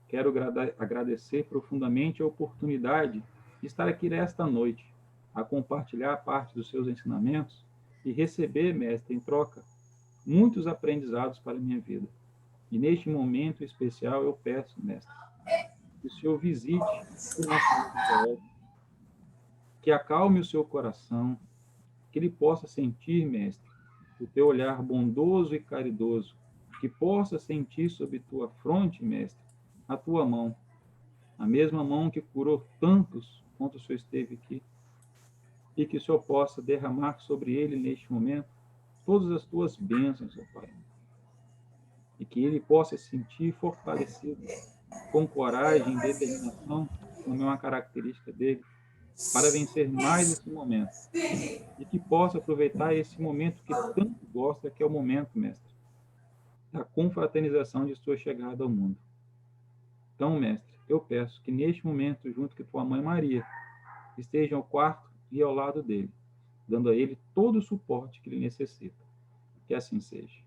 quero agradecer profundamente a oportunidade de estar aqui nesta noite, a compartilhar parte dos seus ensinamentos e receber, mestre, em troca, muitos aprendizados para a minha vida. E neste momento especial eu peço, mestre, que o Senhor visite o nosso Joel, que acalme o seu coração, que ele possa sentir, mestre, o teu olhar bondoso e caridoso, que possa sentir sobre tua fronte, mestre, a tua mão, a mesma mão que curou tantos quanto o Senhor esteve aqui, e que o Senhor possa derramar sobre ele neste momento todas as tuas bênçãos, ó Pai, e que ele possa se sentir fortalecido, com coragem e determinação, como é uma característica dele, para vencer mais esse momento, e que possa aproveitar esse momento que tanto gosta, que é o momento, mestre, da confraternização de sua chegada ao mundo. Então, mestre, eu peço que neste momento, junto com tua mãe Maria, esteja ao quarto e ao lado dele, dando a ele todo o suporte que ele necessita. Que assim seja.